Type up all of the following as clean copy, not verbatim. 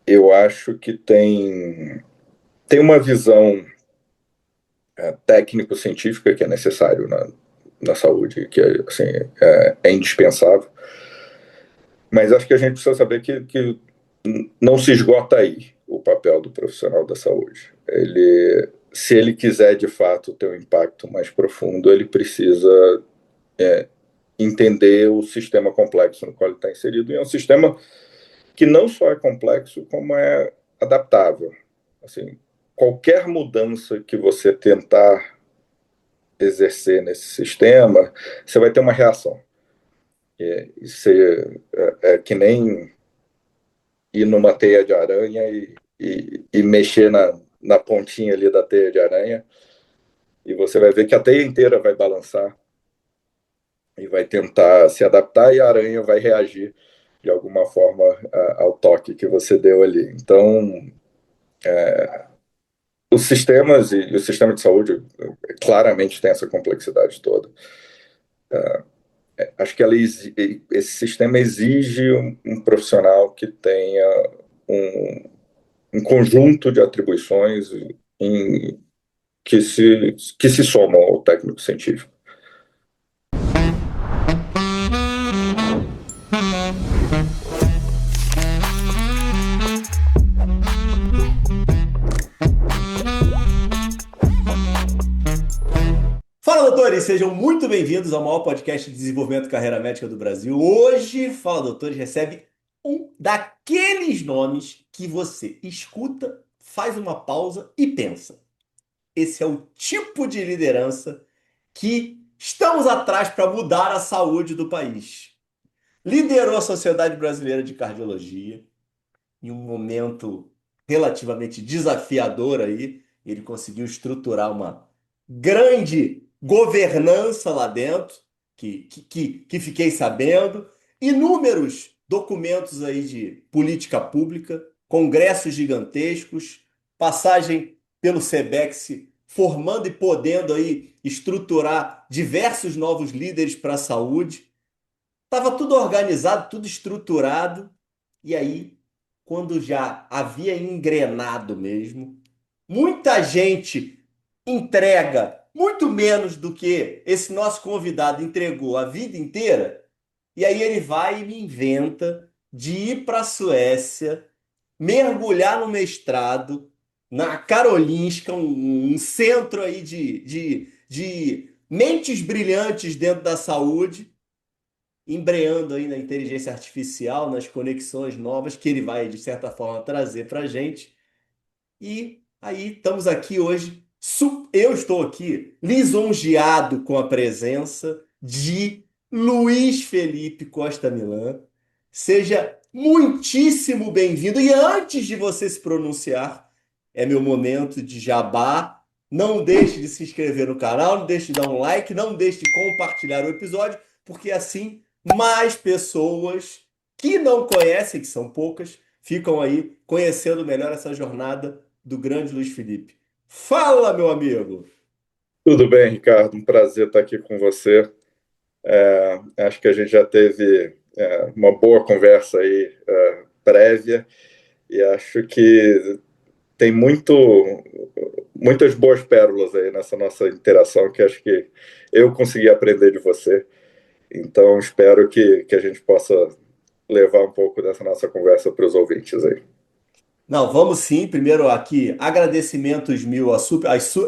eu acho que tem uma visão técnico-científica que é necessário na saúde, que assim, é indispensável, mas acho que a gente precisa saber que não se esgota aí o papel do profissional da saúde. Se ele quiser de fato ter um impacto mais profundo, ele precisa entender o sistema complexo no qual ele está inserido. E é um sistema que não só é complexo, como é adaptável. Assim, qualquer mudança que você tentar exercer nesse sistema, você vai ter uma reação. Isso é que nem ir numa teia de aranha e mexer na pontinha ali da teia de aranha, e você vai ver que a teia inteira vai balançar e vai tentar se adaptar, e a aranha vai reagir de alguma forma ao toque que você deu ali. Então, os sistemas e o sistema de saúde claramente tem essa complexidade toda. Acho que esse sistema exige um profissional que tenha um, um conjunto de atribuições em, que se somam ao técnico científico. Fala, doutores! Sejam muito bem-vindos ao maior podcast de desenvolvimento e carreira médica do Brasil. Hoje, Fala, Doutores recebe um daqueles nomes que você escuta, faz uma pausa e pensa. Esse é o tipo de liderança que estamos atrás para mudar a saúde do país. Liderou a Sociedade Brasileira de Cardiologia em um momento relativamente desafiador aí. Ele conseguiu estruturar uma grande governança lá dentro, que fiquei sabendo, inúmeros documentos aí de política pública, congressos gigantescos, passagem pelo SEBEX, formando e podendo aí estruturar diversos novos líderes para a saúde. Estava tudo organizado, tudo estruturado, e aí, quando já havia engrenado mesmo, muita gente entrega muito menos do que esse nosso convidado entregou a vida inteira, e aí ele vai e me inventa de ir para a Suécia, mergulhar no mestrado, na Karolinska, um centro aí de mentes brilhantes dentro da saúde, embreando aí na inteligência artificial, nas conexões novas que ele vai, de certa forma, trazer para a gente. E aí estamos aqui hoje. Eu estou aqui lisonjeado com a presença de Luiz Felipe Costa Milan. Seja muitíssimo bem-vindo. E antes de você se pronunciar, é meu momento de jabá. Não deixe de se inscrever no canal, não deixe de dar um like, não deixe de compartilhar o episódio, porque assim mais pessoas que não conhecem, que são poucas, ficam aí conhecendo melhor essa jornada do grande Luiz Felipe. Fala, meu amigo! Tudo bem, Ricardo? Um prazer estar aqui com você. Acho que a gente já teve uma boa conversa aí prévia, e acho que tem muitas boas pérolas aí nessa nossa interação, que acho que eu consegui aprender de você. Então, espero que a gente possa levar um pouco dessa nossa conversa para os ouvintes aí. Não, vamos sim. Primeiro aqui, agradecimentos mil,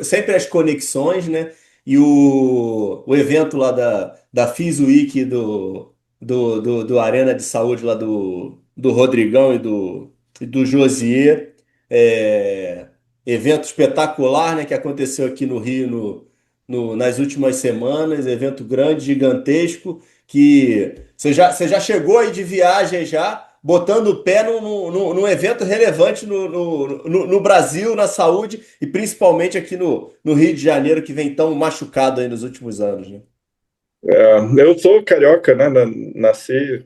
sempre as conexões, né? E o evento lá da FISWeek do Arena de Saúde lá do Rodrigão e do Josier. É, evento espetacular, né? Que aconteceu aqui no Rio nas últimas semanas. Evento grande, gigantesco, que você já chegou aí de viagem já botando o pé num evento relevante no Brasil, na saúde, e principalmente aqui no Rio de Janeiro, que vem tão machucado aí nos últimos anos, né? Eu sou carioca, né? Nasci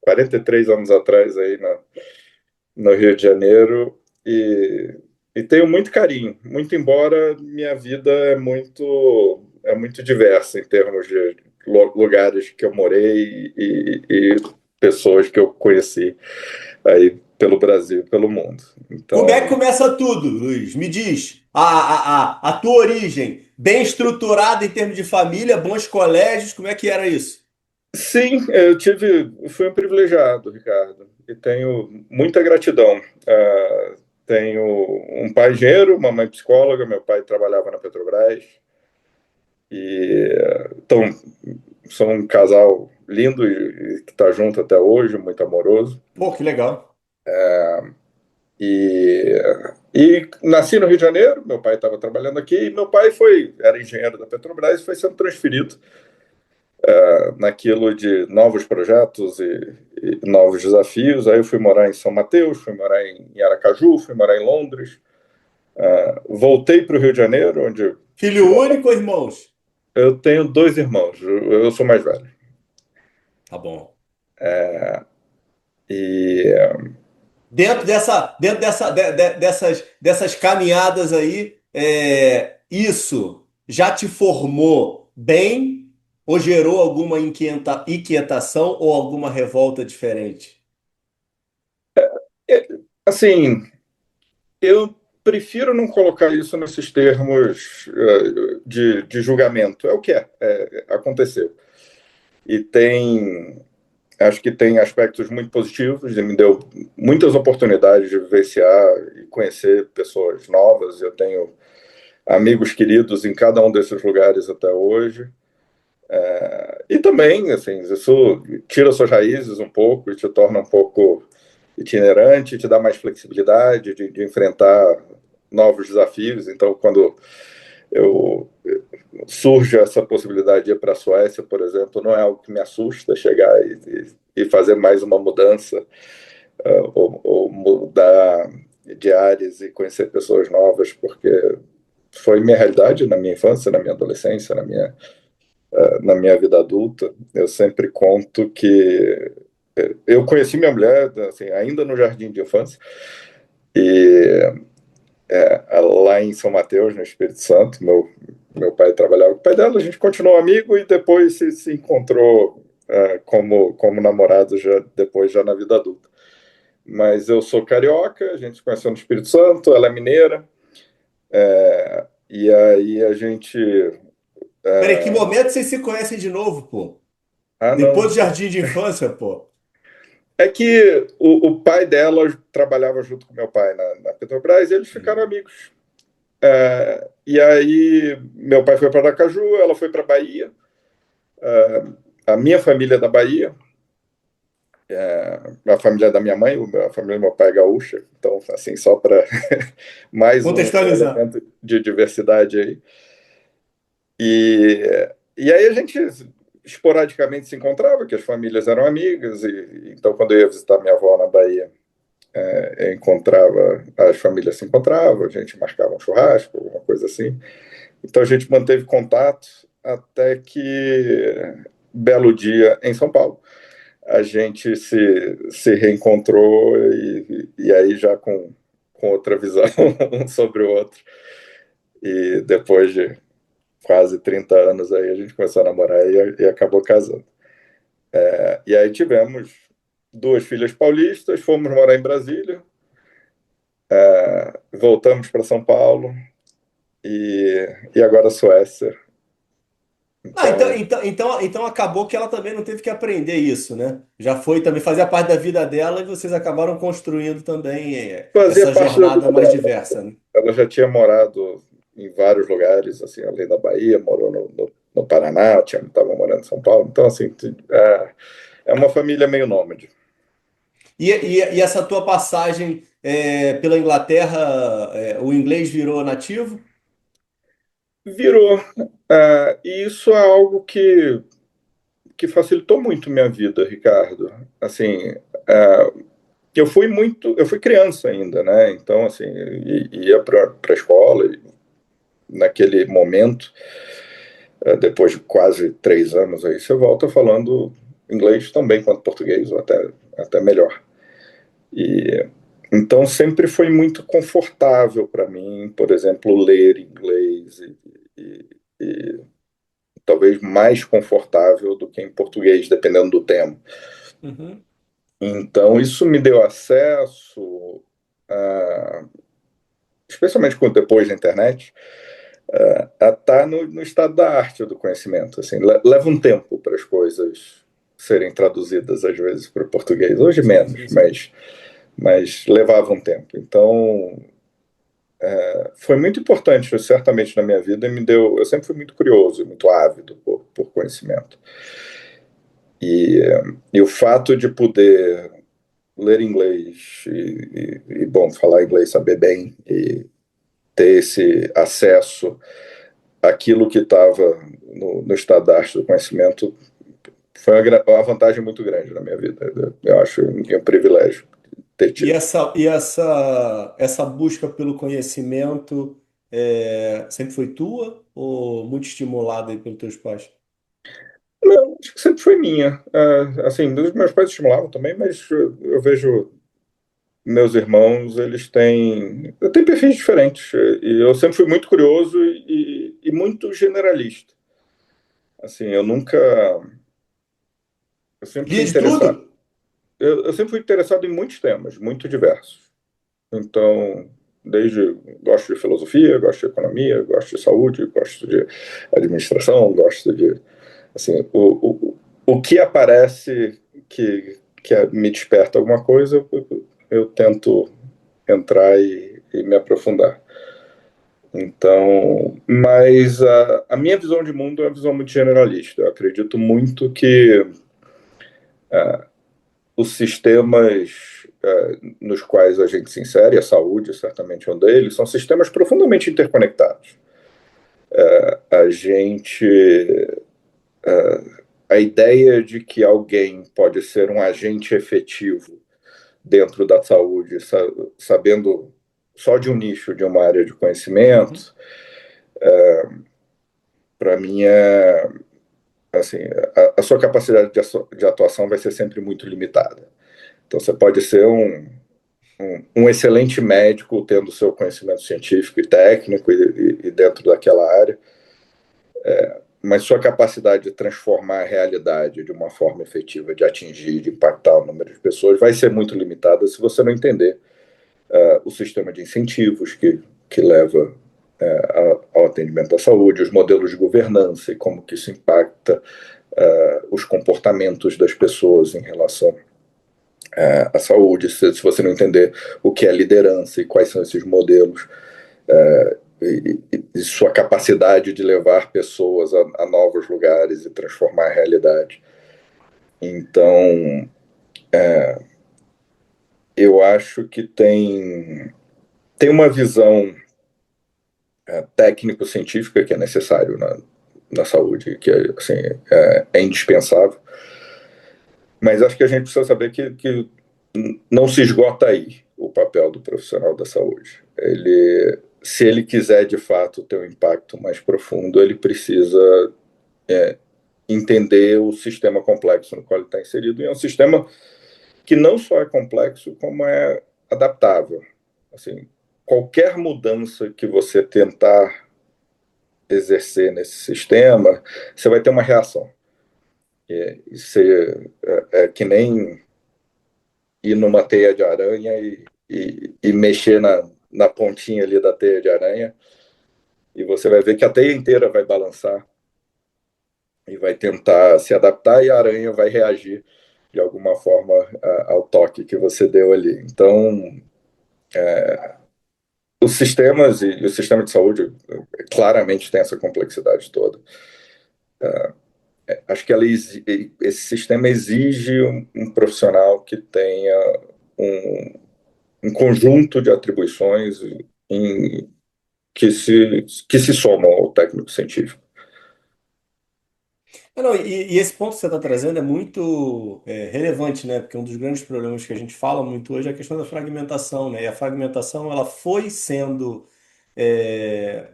43 anos atrás aí no Rio de Janeiro, e tenho muito carinho, muito embora minha vida é muito diversa em termos de lugares que eu morei e pessoas que eu conheci aí pelo Brasil e pelo mundo. Como é que Então, começa tudo, Luiz? Me diz. A tua origem, bem estruturada em termos de família, bons colégios, como é que era isso? sim, fui um privilegiado, Ricardo, e tenho muita gratidão. Tenho um pai engenheiro, uma mãe psicóloga, meu pai trabalhava na Petrobras, então sou um casal lindo e que está junto até hoje, muito amoroso. Pô, que legal. E, e nasci no Rio de Janeiro, meu pai estava trabalhando aqui, e meu pai era engenheiro da Petrobras e foi sendo transferido naquilo de novos projetos e novos desafios. Aí eu fui morar em São Mateus, fui morar em Aracaju, fui morar em Londres. Voltei para o Rio de Janeiro, onde Filho tive, único ou irmãos? eu tenho dois irmãos, eu sou mais velho. Tá bom. E Dessas caminhadas aí, isso já te formou bem ou gerou alguma inquietação ou alguma revolta diferente? assim, eu prefiro não colocar isso nesses termos de julgamento. É o que aconteceu. E acho que tem aspectos muito positivos e me deu muitas oportunidades de vivenciar e conhecer pessoas novas. Eu tenho amigos queridos em cada um desses lugares até hoje. E também, assim, isso tira suas raízes um pouco e te torna um pouco itinerante, te dá mais flexibilidade de enfrentar novos desafios. Então, quando eu surge essa possibilidade de ir para a Suécia, por exemplo, não é algo que me assusta chegar e fazer mais uma mudança, ou mudar de áreas e conhecer pessoas novas, porque foi minha realidade na minha infância, na minha adolescência, na minha vida adulta. Eu sempre conto que eu conheci minha mulher assim, ainda no jardim de infância, e lá em São Mateus, no Espírito Santo. Meu pai trabalhava com o pai dela, a gente continuou amigo e depois se encontrou como namorado depois já na vida adulta. Mas eu sou carioca, a gente se conheceu no Espírito Santo, ela é mineira, e aí a gente. Peraí, que momento vocês se conhecem de novo, pô? Ah, Depois não. do jardim de infância, pô? É que o pai dela trabalhava junto com meu pai na Petrobras e eles ficaram amigos. E aí meu pai foi para Aracaju, ela foi para Bahia. A minha família é da Bahia, a família da minha mãe, a família do meu pai é gaúcha. Então, assim, só para mais um Contextualizar. elemento de diversidade aí. E, e aí a gente esporadicamente se encontrava, que as famílias eram amigas. Então, quando eu ia visitar minha avó na Bahia, eu encontrava, as famílias se encontravam, a gente marcava um churrasco, alguma coisa assim. Então a gente manteve contato até que, belo dia, em São Paulo, a gente se reencontrou e aí já com outra visão um sobre o outro. E depois de quase 30 anos aí, a gente começou a namorar e acabou casando. E aí tivemos duas filhas paulistas, fomos morar em Brasília, voltamos para São Paulo e agora Suécia. Ah, Então, então acabou que ela também não teve que aprender isso, né? Já foi também, fazia parte da vida dela e vocês acabaram construindo também fazia essa parte da jornada vida mais dela. diversa, né? Ela já tinha morado em vários lugares, assim, além da Bahia, morou no Paraná, estava morando em São Paulo. Então, assim, é uma família meio nômade. E essa tua passagem pela Inglaterra, o inglês virou nativo? Virou. E isso é algo que facilitou muito minha vida, Ricardo. Assim, eu fui criança ainda, né? Então, assim, ia para a escola e naquele momento, depois de quase 3 anos aí, você volta falando inglês tão bem quanto português, ou até melhor. E então sempre foi muito confortável para mim, por exemplo, ler inglês e, e talvez mais confortável do que em português, dependendo do tema. Uhum. Então, isso me deu acesso, a, especialmente depois da internet, a estar no estado da arte do conhecimento. Assim, leva um tempo para as coisas serem traduzidas, às vezes, para o português. Hoje Sim, menos, sim, sim. mas levava um tempo. Então, foi muito importante, certamente, na minha vida. Eu sempre fui muito curioso, muito ávido por conhecimento. E, e o fato de poder ler inglês bom, falar inglês, saber bem e ter esse acesso àquilo que estava no estado da arte do conhecimento foi uma vantagem muito grande na minha vida. Eu acho um privilégio ter E tido. essa busca pelo conhecimento sempre foi tua ou muito estimulada aí pelos teus pais? Não, acho que sempre foi minha. Assim, os meus pais estimulavam também, mas eu vejo meus irmãos, têm perfis diferentes. E eu sempre fui muito curioso e muito generalista. Assim, eu sempre fui Lia de interessado. tudo? Eu sempre fui interessado em muitos temas, muito diversos. Então, gosto de filosofia, gosto de economia, gosto de saúde, gosto de administração, gosto de, assim, o que aparece que me desperta alguma coisa, eu tento entrar e me aprofundar. Então, mas a minha visão de mundo é uma visão muito generalista. Eu acredito muito que os sistemas nos quais a gente se insere, a saúde certamente é um deles, são sistemas profundamente interconectados. A gente, a ideia de que alguém pode ser um agente efetivo dentro da saúde, sabendo só de um nicho, de uma área de Uhum. conhecimento, para mim assim, a sua capacidade de atuação vai ser sempre muito limitada. Então você pode ser um excelente médico tendo seu conhecimento científico e técnico e dentro daquela área, mas sua capacidade de transformar a realidade de uma forma efetiva, de atingir, de impactar o número de pessoas, vai ser muito limitada se você não entender o sistema de incentivos que leva ao atendimento à saúde, os modelos de governança e como que isso impacta os comportamentos das pessoas em relação à saúde, se você não entender o que é liderança e quais são esses modelos, e sua capacidade de levar pessoas a novos lugares e transformar a realidade. Então, eu acho que tem uma visão técnico-científica que é necessário na saúde, que assim, é indispensável, mas acho que a gente precisa saber que não se esgota aí o papel do profissional da saúde. Se ele quiser de fato ter um impacto mais profundo, ele precisa entender o sistema complexo no qual ele está inserido. E é um sistema que não só é complexo, como é adaptável. Assim, qualquer mudança que você tentar exercer nesse sistema, você vai ter uma reação. É que nem ir numa teia de aranha e mexer na pontinha ali da teia de aranha, e você vai ver que a teia inteira vai balançar e vai tentar se adaptar, e a aranha vai reagir de alguma forma ao toque que você deu ali. Então, os sistemas e o sistema de saúde claramente tem essa complexidade toda. Acho que esse sistema exige um profissional que tenha um, um conjunto de atribuições em, que se somam ao técnico científico. Não, e esse ponto que você está trazendo é muito relevante, né? Porque um dos grandes problemas que a gente fala muito hoje é a questão da fragmentação, né? E a fragmentação ela foi sendo é,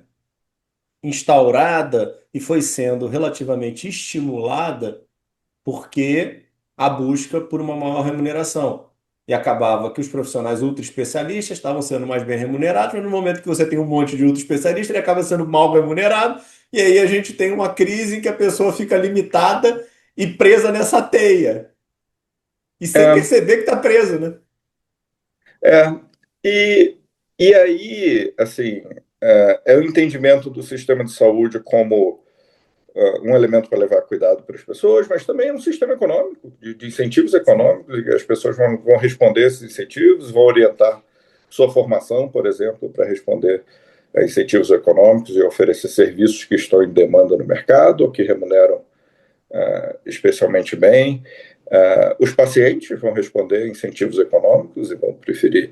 instaurada e foi sendo relativamente estimulada porque a busca por uma maior remuneração. E acabava que os profissionais ultra especialistas estavam sendo mais bem remunerados, mas no momento que você tem um monte de ultra especialista, ele acaba sendo mal remunerado, e aí a gente tem uma crise em que a pessoa fica limitada e presa nessa teia. E sem É, perceber que está preso, né? é. E, e aí, assim, é o entendimento do sistema de saúde como um elemento para levar cuidado para as pessoas, mas também é um sistema econômico, de incentivos econômicos, e as pessoas vão responder esses incentivos, vão orientar sua formação, por exemplo, para responder a incentivos econômicos e oferecer serviços que estão em demanda no mercado, ou que remuneram especialmente bem. Os pacientes vão responder a incentivos econômicos e vão preferir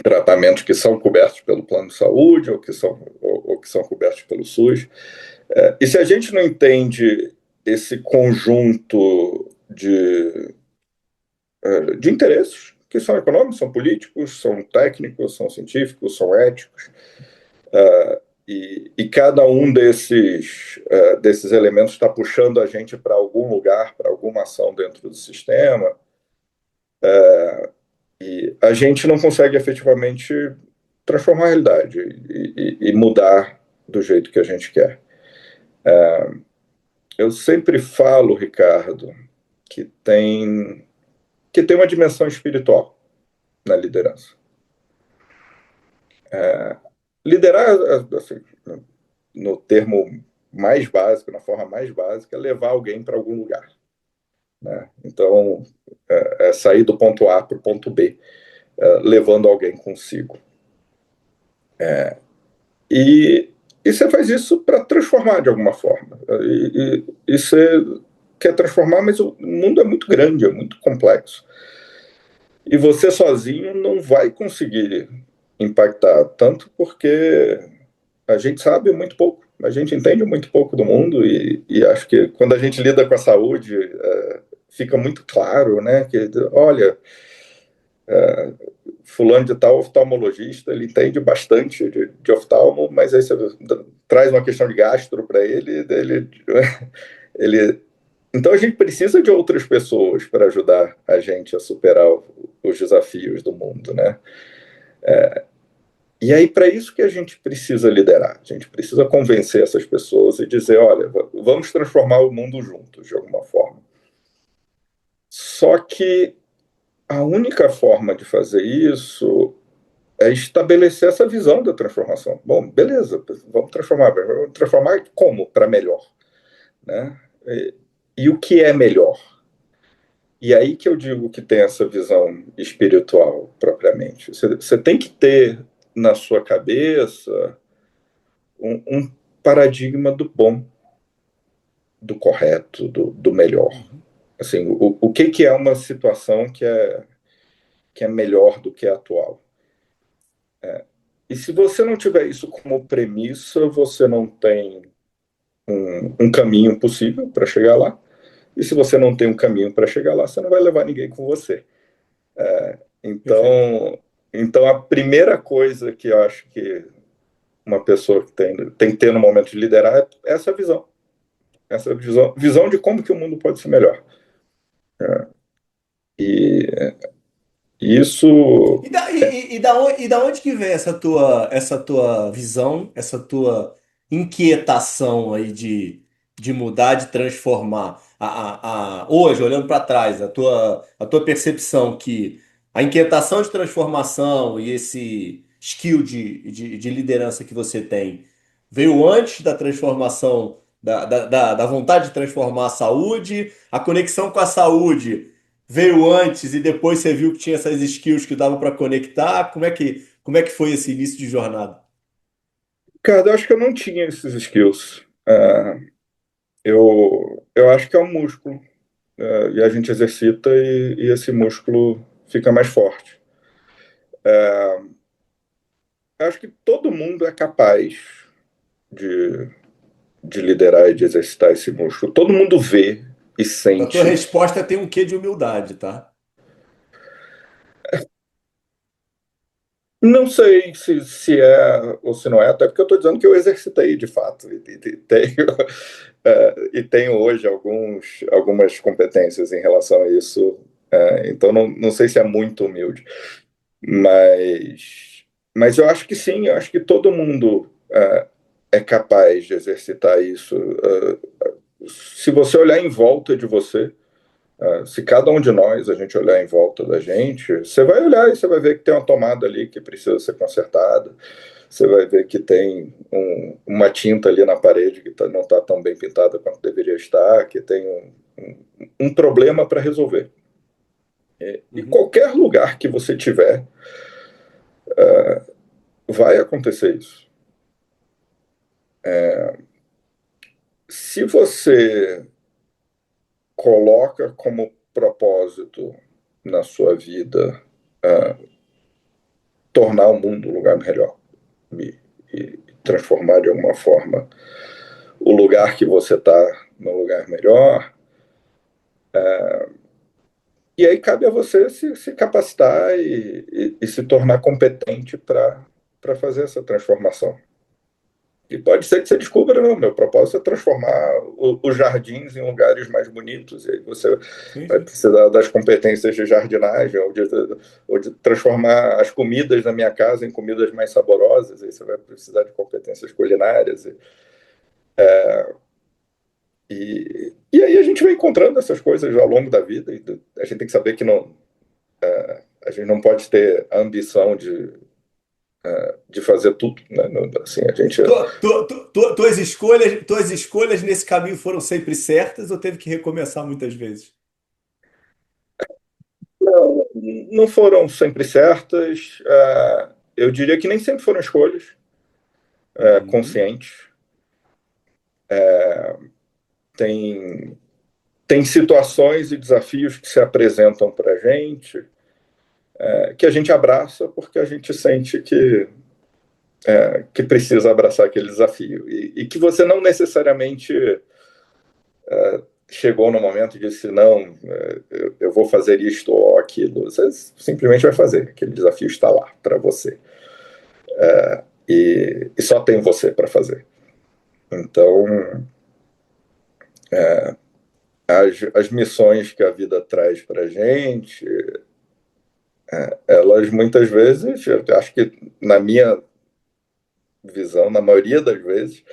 tratamentos que são cobertos pelo plano de saúde ou que são cobertos pelo SUS. E se a gente não entende esse conjunto de interesses, que são econômicos, são políticos, são técnicos, são científicos, são éticos, e cada um desses elementos está puxando a gente para algum lugar, para alguma ação dentro do sistema, e a gente não consegue efetivamente transformar a realidade e mudar do jeito que a gente quer. Eu sempre falo, Ricardo, que tem uma dimensão espiritual na liderança. Liderar, assim, no termo mais básico, na forma mais básica, é levar alguém para algum lugar. Né? Então, é sair do ponto A para o ponto B, levando alguém consigo. E você faz isso para transformar de alguma forma. E você quer transformar, mas o mundo é muito grande, é muito complexo. E você sozinho não vai conseguir impactar tanto porque a gente sabe muito pouco, a gente entende muito pouco do mundo e acho que quando a gente lida com a saúde, fica muito claro, né, que, olha, fulano de tal oftalmologista, ele entende bastante de oftalmo, mas aí você traz uma questão de gastro para ele. Então a gente precisa de outras pessoas para ajudar a gente a superar os desafios do mundo, né? E aí, para isso que a gente precisa liderar, a gente precisa convencer essas pessoas e dizer, olha, vamos transformar o mundo juntos, de alguma forma. Só que a única forma de fazer isso é estabelecer essa visão da transformação. Bom, beleza, vamos transformar como para melhor, né? E o que é melhor? E aí que eu digo que tem essa visão espiritual, propriamente. Você tem que ter na sua cabeça um paradigma do bom, do correto, do melhor. Assim, o que é uma situação que é melhor do que a atual? E se você não tiver isso como premissa, você não tem um caminho possível para chegar lá. E se você não tem um caminho para chegar lá, você não vai levar ninguém com você. Perfeito. Então, a primeira coisa que eu acho que uma pessoa tem que ter no momento de liderar é essa visão. Essa visão de como que o mundo pode ser melhor. E isso. E da onde que vem essa tua visão, essa tua inquietação aí de mudar, de transformar? Hoje, olhando para trás, a tua percepção que a inquietação de transformação e esse skill de liderança que você tem veio antes da transformação, da vontade de transformar a saúde, a conexão com a saúde veio antes e depois você viu que tinha essas skills que dava para conectar? Como é que foi esse início de jornada? Cara, eu acho que eu não tinha esses skills. Eu acho que é um músculo. E a gente exercita e esse músculo fica mais forte. Eu acho que todo mundo é capaz de, de liderar e de exercitar esse músculo. Todo mundo vê e A tua sente. resposta tem um quê de humildade, tá? Não sei se é ou se não é, até porque eu estou dizendo que eu exercitei de fato e tenho hoje algumas competências em relação a isso. Então, não sei se é muito humilde, mas eu acho que sim, eu acho que todo mundo é capaz de exercitar isso. Se você olhar em volta de você, Se cada um de nós, a gente olhar em volta da gente, você vai olhar e você vai ver que tem uma tomada ali que precisa ser consertada, você vai ver que tem uma tinta ali na parede que não está tão bem pintada quanto deveria estar, que tem um problema para resolver. E qualquer lugar que você tiver, vai acontecer isso. Se você coloca como propósito na sua vida tornar o mundo um lugar melhor e transformar de alguma forma o lugar que você está num lugar melhor, e aí cabe a você se capacitar e se tornar competente para fazer essa transformação. E pode ser que você descubra, não, meu propósito é transformar os jardins em lugares mais bonitos. E aí você vai precisar das competências de jardinagem ou de transformar as comidas na minha casa em comidas mais saborosas. Aí você vai precisar de competências culinárias. E aí a gente vai encontrando essas coisas ao longo da vida. E a gente tem que saber que não, a gente não pode ter a ambição de fazer tudo, né? Assim, a gente Tuas escolhas nesse caminho foram sempre certas ou teve que recomeçar muitas vezes? não foram sempre certas. Eu diria que nem sempre foram escolhas conscientes. Tem, tem situações e desafios que se apresentam para a gente que a gente abraça porque a gente sente que precisa abraçar aquele desafio. E que você não necessariamente chegou no momento e disse, não, eu vou fazer isto ou aquilo. Você simplesmente vai fazer. Aquele desafio está lá para você. E só tem você para fazer. Então, as missões que a vida traz para a gente, elas muitas vezes, eu acho que na minha visão, na maioria das vezes,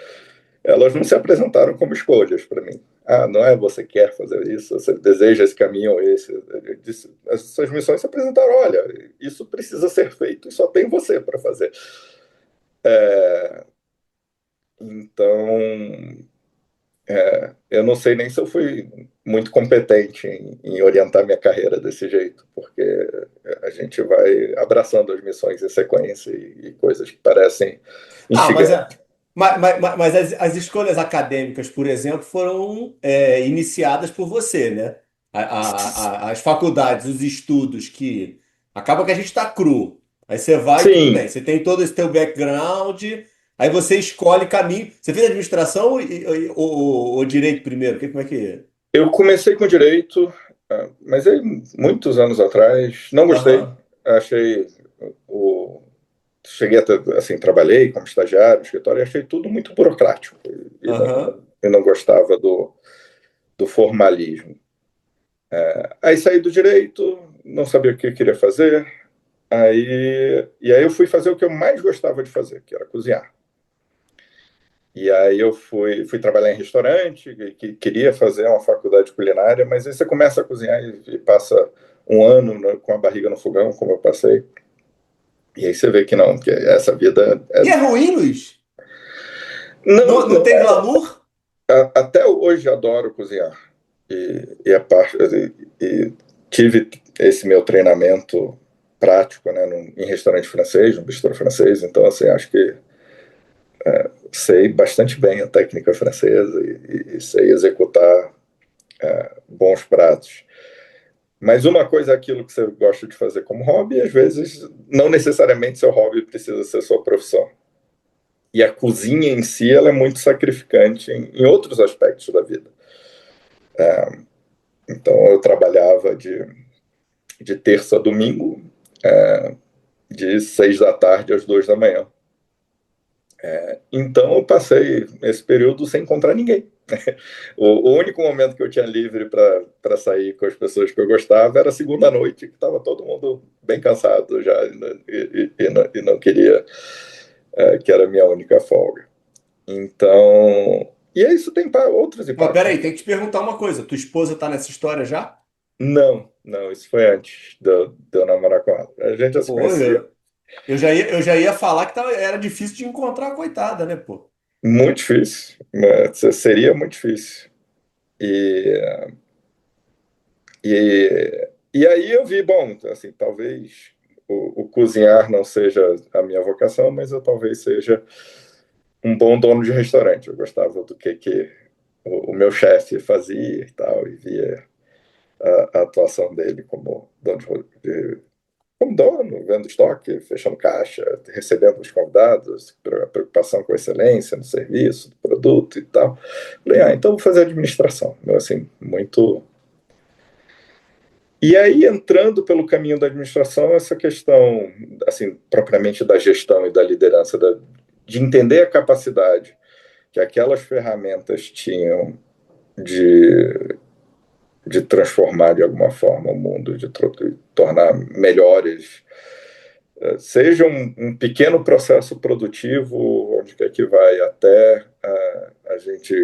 elas não se apresentaram como escolhas para mim. Não é você quer fazer isso, você deseja esse caminho ou esse. Essas missões se apresentaram, olha, isso precisa ser feito e só tem você para fazer. Então, eu não sei nem se eu fui muito competente em orientar minha carreira desse jeito, porque a gente vai abraçando as missões em sequência e coisas que parecem Ah, instigantes. mas as escolhas acadêmicas, por exemplo, foram iniciadas por você, né? As faculdades, os estudos que acaba que a gente está cru. Aí você vai, tudo Sim, bem. Você tem todo esse teu background, aí você escolhe caminho. Você fez administração ou direito primeiro? Como é que é? eu comecei com direito, mas aí, muitos anos atrás, não gostei. Aham, Achei o cheguei a assim, trabalhei como estagiário no escritório e achei tudo muito burocrático aham. eu não gostava do formalismo. Aí saí do direito, não sabia o que eu queria fazer, e aí eu fui fazer o que eu mais gostava de fazer, que era cozinhar. E aí eu fui trabalhar em restaurante, que queria fazer uma faculdade culinária, mas aí você começa a cozinhar e passa um ano com a barriga no fogão, como eu passei. E aí você vê que não, que essa vida E é ruim, Luiz? não, Não não tem é. glamour? Até hoje adoro cozinhar. E a parte e tive esse meu treinamento prático, né, em restaurante francês, no bistrô francês. Então, assim, acho que sei bastante bem a técnica francesa e sei executar bons pratos. Mas uma coisa é aquilo que você gosta de fazer como hobby, e às vezes não necessariamente seu hobby precisa ser sua profissão. E a cozinha em si, ela é muito sacrificante em outros aspectos da vida. Então eu trabalhava de terça a domingo, de 6 da tarde às 2 da manhã. Então eu passei esse período sem encontrar ninguém. O único momento que eu tinha livre para sair com as pessoas que eu gostava era segunda noite, que estava todo mundo bem cansado já e não queria, que era a minha única folga. Então, e é isso, tem outros Mas impactos. peraí, tem que te perguntar uma coisa. Tua esposa tá nessa história já? Não, não, isso foi antes de eu namorar com ela. A gente já se Pô, conhecia. eu já ia falar que era difícil de encontrar a coitada, né, pô? Muito difícil, né? Seria muito difícil. E, e aí eu vi, bom, assim, talvez o cozinhar não seja a minha vocação, mas eu talvez seja um bom dono de restaurante. Eu gostava do que o meu chefe fazia e tal, e via a atuação dele como dono como dono, vendo estoque, fechando caixa, recebendo os convidados, preocupação com excelência no serviço, do produto e tal. Falei, então vou fazer administração. Assim, muito. E aí, entrando pelo caminho da administração, essa questão, assim, propriamente da gestão e da liderança, de entender a capacidade que aquelas ferramentas tinham de, de transformar de alguma forma o mundo, de tornar melhores, seja um pequeno processo produtivo, onde é que vai até a gente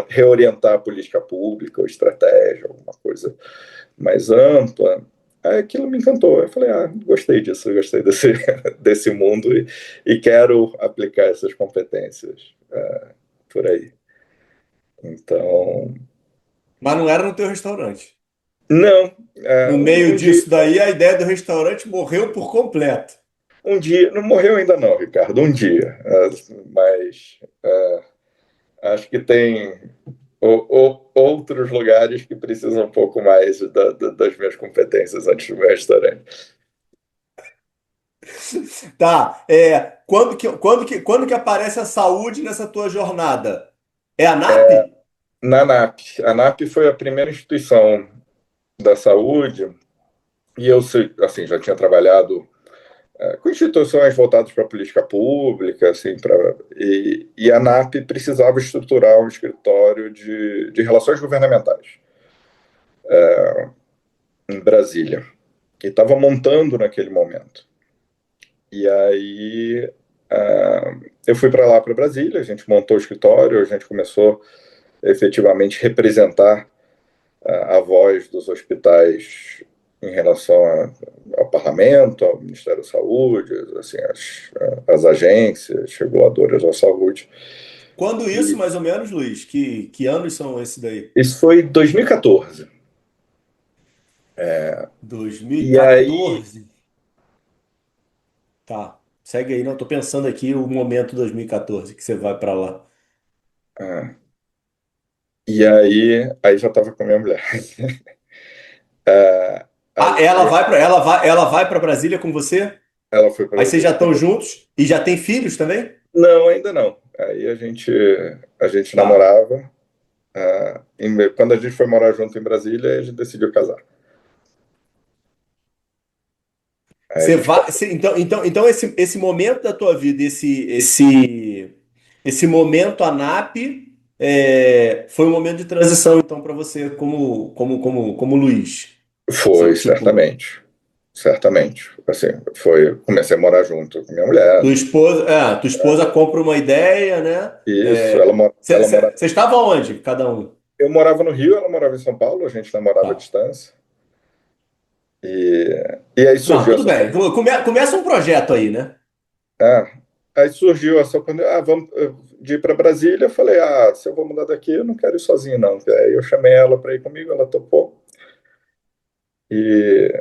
reorientar a política pública ou estratégia, alguma coisa mais ampla. Aí aquilo me encantou. Eu falei, gostei disso, gostei desse, desse mundo e quero aplicar essas competências por aí. Então, Mas não era no teu restaurante. não, No meio disso daí, a ideia do restaurante morreu por completo. um dia, não morreu ainda não, Ricardo, um dia, mas acho que tem outros lugares que precisam um pouco mais das minhas competências antes do meu restaurante. Tá, quando que aparece a saúde nessa tua jornada? É a NAP? Na ANAP. A ANAP foi a primeira instituição da saúde e eu assim, já tinha trabalhado com instituições voltadas para a política pública, assim, e a ANAP precisava estruturar um escritório de relações governamentais em Brasília, e estava montando naquele momento. E aí eu fui para lá, para Brasília, a gente montou o escritório, a gente começou efetivamente representar a voz dos hospitais em relação ao parlamento, ao Ministério da Saúde, assim, as agências reguladoras da saúde. Quando isso, E mais ou menos, Luiz? Que anos são esses daí? isso foi em 2014. E aí, 2014? Tá. Segue aí, não. Tô pensando aqui o momento 2014 que você vai para lá. ah, aí já estava com a minha mulher. Ah, Ah, ela vai para Brasília com você? ela foi para Aí vocês já Brasília estão comigo. juntos e já tem filhos também? Não, ainda não. Aí a gente Tá. namorava. Quando a gente foi morar junto em Brasília, a gente decidiu casar. Aí a Você gente vai, casou. então esse momento da tua vida, esse momento ANAP, foi um momento de transição, então, para você como Luiz. Foi, Você, tipo, certamente. Certamente. Assim, comecei a morar junto com minha mulher. tua esposa compra uma ideia, né? Isso, ela mora. Você estava onde, cada um? Eu morava no Rio, ela morava em São Paulo, a gente namorava à Tá. distância. E aí Não, surgiu tudo essa. bem. Começa um projeto aí, né? É, aí surgiu essa quando vamos de ir para Brasília, eu falei, se eu vou mudar daqui, eu não quero ir sozinho, não. Aí eu chamei ela para ir comigo, ela topou. E,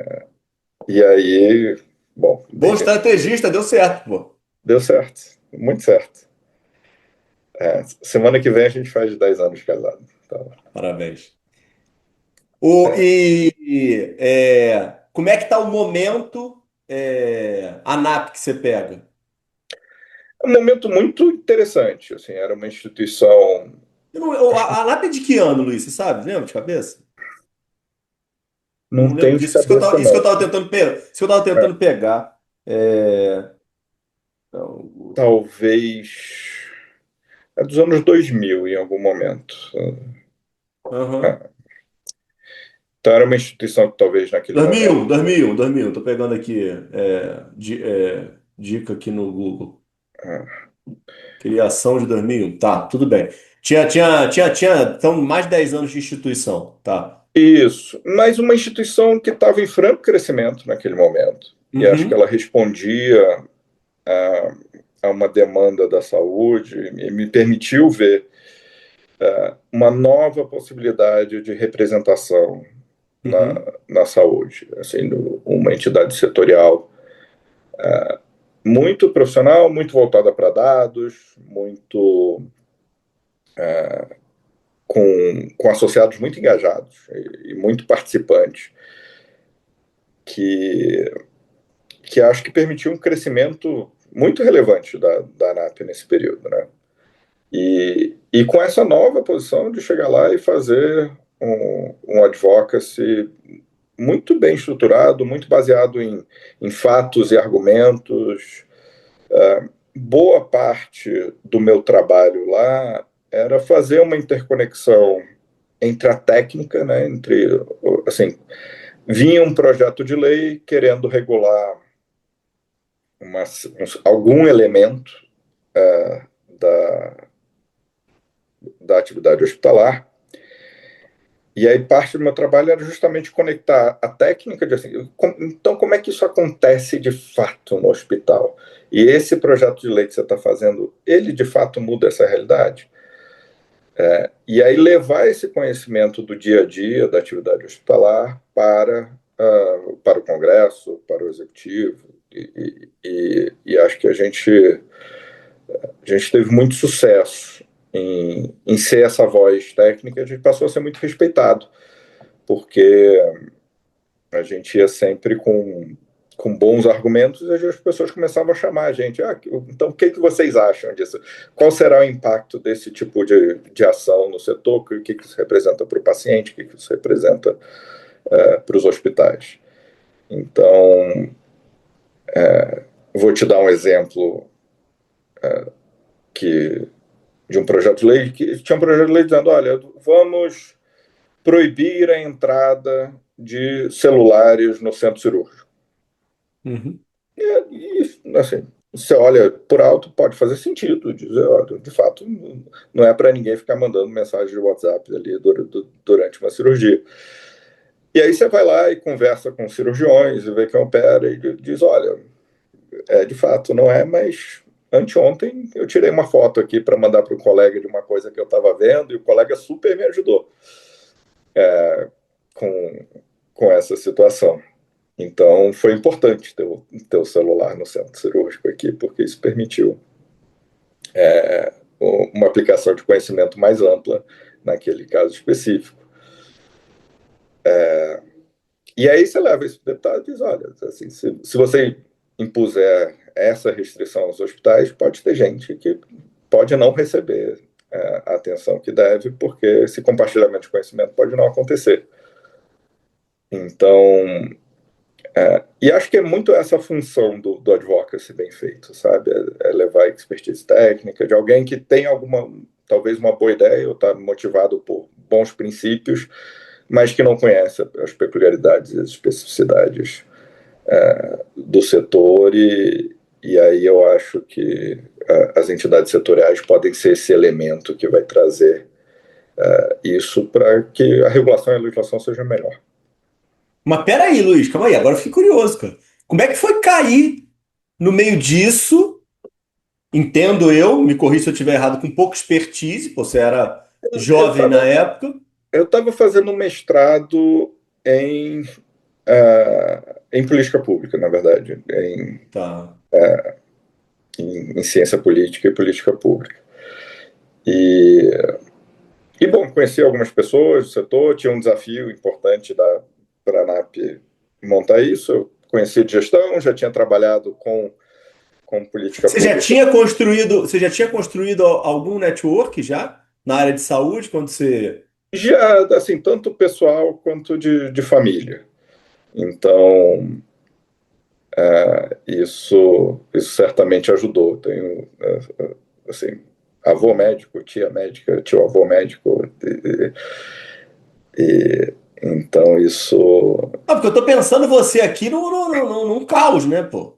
e aí, bom, Bom estrategista, deu certo, pô. deu certo, muito certo. Semana que vem a gente faz 10 anos de casado. Então, Parabéns. é Como é que tá o momento ANAP que você pega? um momento muito interessante. Assim, era uma instituição. A ANAP é de que ano, Luiz? Você sabe? Lembra de cabeça? Não Não lembro tenho de disso. Isso que eu cabeça, tava, isso que eu não. tava tentando pegar. Isso que eu tava É, tentando pegar. Então, talvez. É dos anos 2000 em algum momento. aham. É. Então, era uma instituição que talvez naquele 2001, momento. 2001, 2001. Tô pegando aqui dica aqui no Google. é, Criação de 2001. Tá, tudo bem. Então, mais de 10 anos de instituição. Tá. Isso, mas uma instituição que estava em franco crescimento naquele momento. E acho que Uhum, ela respondia a, a uma demanda da saúde e me permitiu ver uma nova possibilidade de representação uhum, na saúde, assim, uma entidade setorial muito profissional, muito voltada para dados, muito com associados muito engajados e muito participantes, que, que acho que permitiu um crescimento muito relevante da ANAP nesse período, né? E com essa nova posição de chegar lá e fazer um advocacy muito bem estruturado, muito baseado em fatos e argumentos. Boa parte do meu trabalho lá era fazer uma interconexão entre a técnica, né, entre, assim, vinha um projeto de lei querendo regular algum elemento da, da atividade hospitalar. E aí parte do meu trabalho era justamente conectar a técnica de assim, então como é que isso acontece de fato no hospital? E esse projeto de lei que você está fazendo, ele de fato muda essa realidade? E aí levar esse conhecimento do dia a dia da atividade hospitalar para o Congresso, para o Executivo, e acho que a gente teve muito sucesso em ser essa voz técnica, a gente passou a ser muito respeitado, porque a gente ia sempre com bons argumentos e as pessoas começavam a chamar a gente. Então, o que vocês acham disso? Qual será o impacto desse tipo de ação no setor? O que isso representa para o paciente? O que isso representa para os hospitais? Então, vou te dar um exemplo que, de um projeto de lei, que tinha um projeto de lei dizendo, olha, vamos proibir a entrada de celulares no centro cirúrgico. uhum. E assim, você olha por alto, pode fazer sentido, dizer, olha, de fato, não é para ninguém ficar mandando mensagem de WhatsApp ali durante uma cirurgia. E aí você vai lá e conversa com cirurgiões e vê quem opera e diz, olha, de fato não é, mas anteontem eu tirei uma foto aqui para mandar para o colega de uma coisa que eu estava vendo e o colega super me ajudou com, com essa situação. Então, foi importante ter o celular no centro cirúrgico aqui, porque isso permitiu uma aplicação de conhecimento mais ampla naquele caso específico. E aí você leva isso para o deputado e diz, olha, assim, se você impuser essa restrição aos hospitais, pode ter gente que pode não receber a atenção que deve, porque esse compartilhamento de conhecimento pode não acontecer. Então, e acho que é muito essa função do advocacy bem feito, sabe? É levar a expertise técnica de alguém que tem talvez uma boa ideia ou está motivado por bons princípios, mas que não conhece as peculiaridades e as especificidades do setor e aí eu acho que as entidades setoriais podem ser esse elemento que vai trazer isso para que a regulação e a legislação sejam melhor. Mas pera aí, Luiz, calma aí, agora eu fiquei curioso, cara. Como é que foi cair no meio disso? Entendo eu, me corri se eu estiver errado, com pouca expertise, pô, você era Eu jovem na estava época. eu estava fazendo um mestrado em, em política pública, na verdade, Tá. em ciência política e política pública. E, bom, conheci algumas pessoas do setor, tinha um desafio importante para a ANAP montar isso. Eu conheci de gestão, já tinha trabalhado com política pública. Você já tinha construído algum network já na área de saúde quando você. Já, assim, tanto pessoal quanto de família. Então, isso certamente ajudou. Tenho, assim, avô médico, tia médica, tio avô médico, então isso Ah, porque eu tô pensando você aqui num caos, né, pô?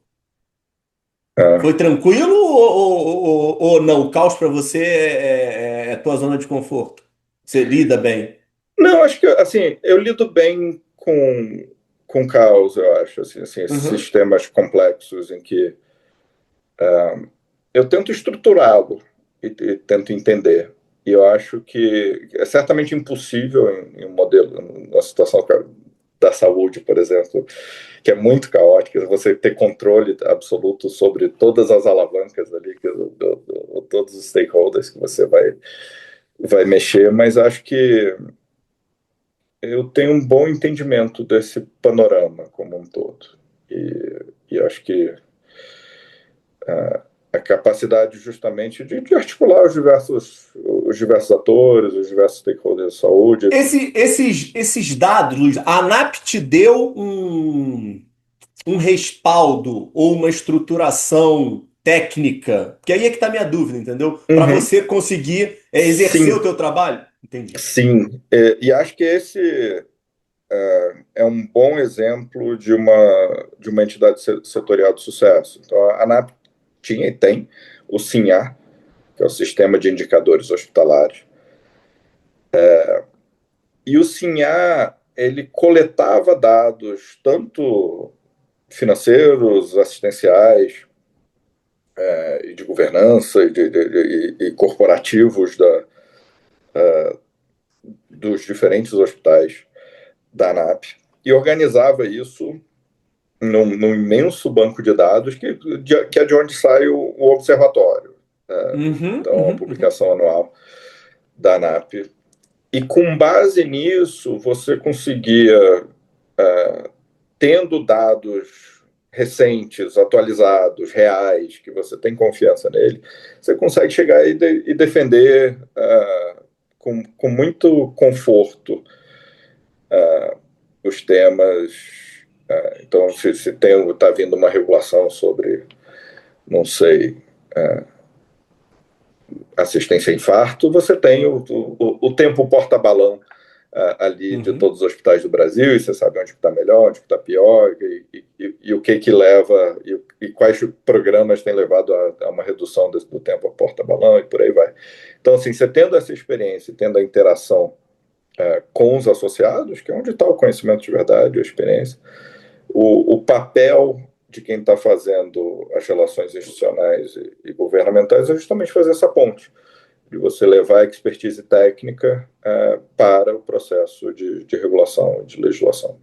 é, Foi tranquilo ou não? O caos pra você é tua zona de conforto? Você lida bem? Não, acho que assim, eu lido bem com caos, eu acho, assim, esses Uhum. sistemas complexos em que eu tento estruturá-lo e tento entender. E eu acho que é certamente impossível em um modelo, numa situação da saúde, por exemplo, que é muito caótica, você ter controle absoluto sobre todas as alavancas ali, todos os stakeholders que você vai mexer, mas acho que eu tenho um bom entendimento desse panorama como um todo. E acho que a capacidade justamente de articular os diversos atores, os diversos stakeholders de saúde. Esses dados, Luiz, a ANAP te deu um respaldo ou uma estruturação técnica? Porque aí é que está a minha dúvida, entendeu? Para Uhum. você conseguir exercer o Sim, teu trabalho? Entendi. sim. E acho que esse é um bom exemplo de uma entidade setorial de sucesso. Então, a ANAP tinha e tem o SINHA, que é o Sistema de Indicadores Hospitalares. E o SINHA, ele coletava dados tanto financeiros, assistenciais, e de governança e corporativos dos diferentes hospitais da ANAP e organizava isso num imenso banco de dados que é de onde sai o observatório. Uhum, Então, a uhum, uhum. publicação anual da ANAP. E com base nisso, você conseguia, tendo dados recentes, atualizados, reais, que você tem confiança nele, você consegue chegar e defender com muito conforto os temas. Então, se está vindo uma regulação sobre, não sei, assistência a infarto, você tem o tempo porta-balão ali de Uhum. todos os hospitais do Brasil, e você sabe onde está melhor, onde está pior, e o que leva, e quais programas têm levado a uma redução do tempo porta-balão, e por aí vai. Então, assim, você tendo essa experiência, tendo a interação com os associados, que é onde está o conhecimento de verdade, a experiência, o papel de quem está fazendo as relações institucionais e governamentais é justamente fazer essa ponte, de você levar a expertise técnica para o processo de regulação, de legislação.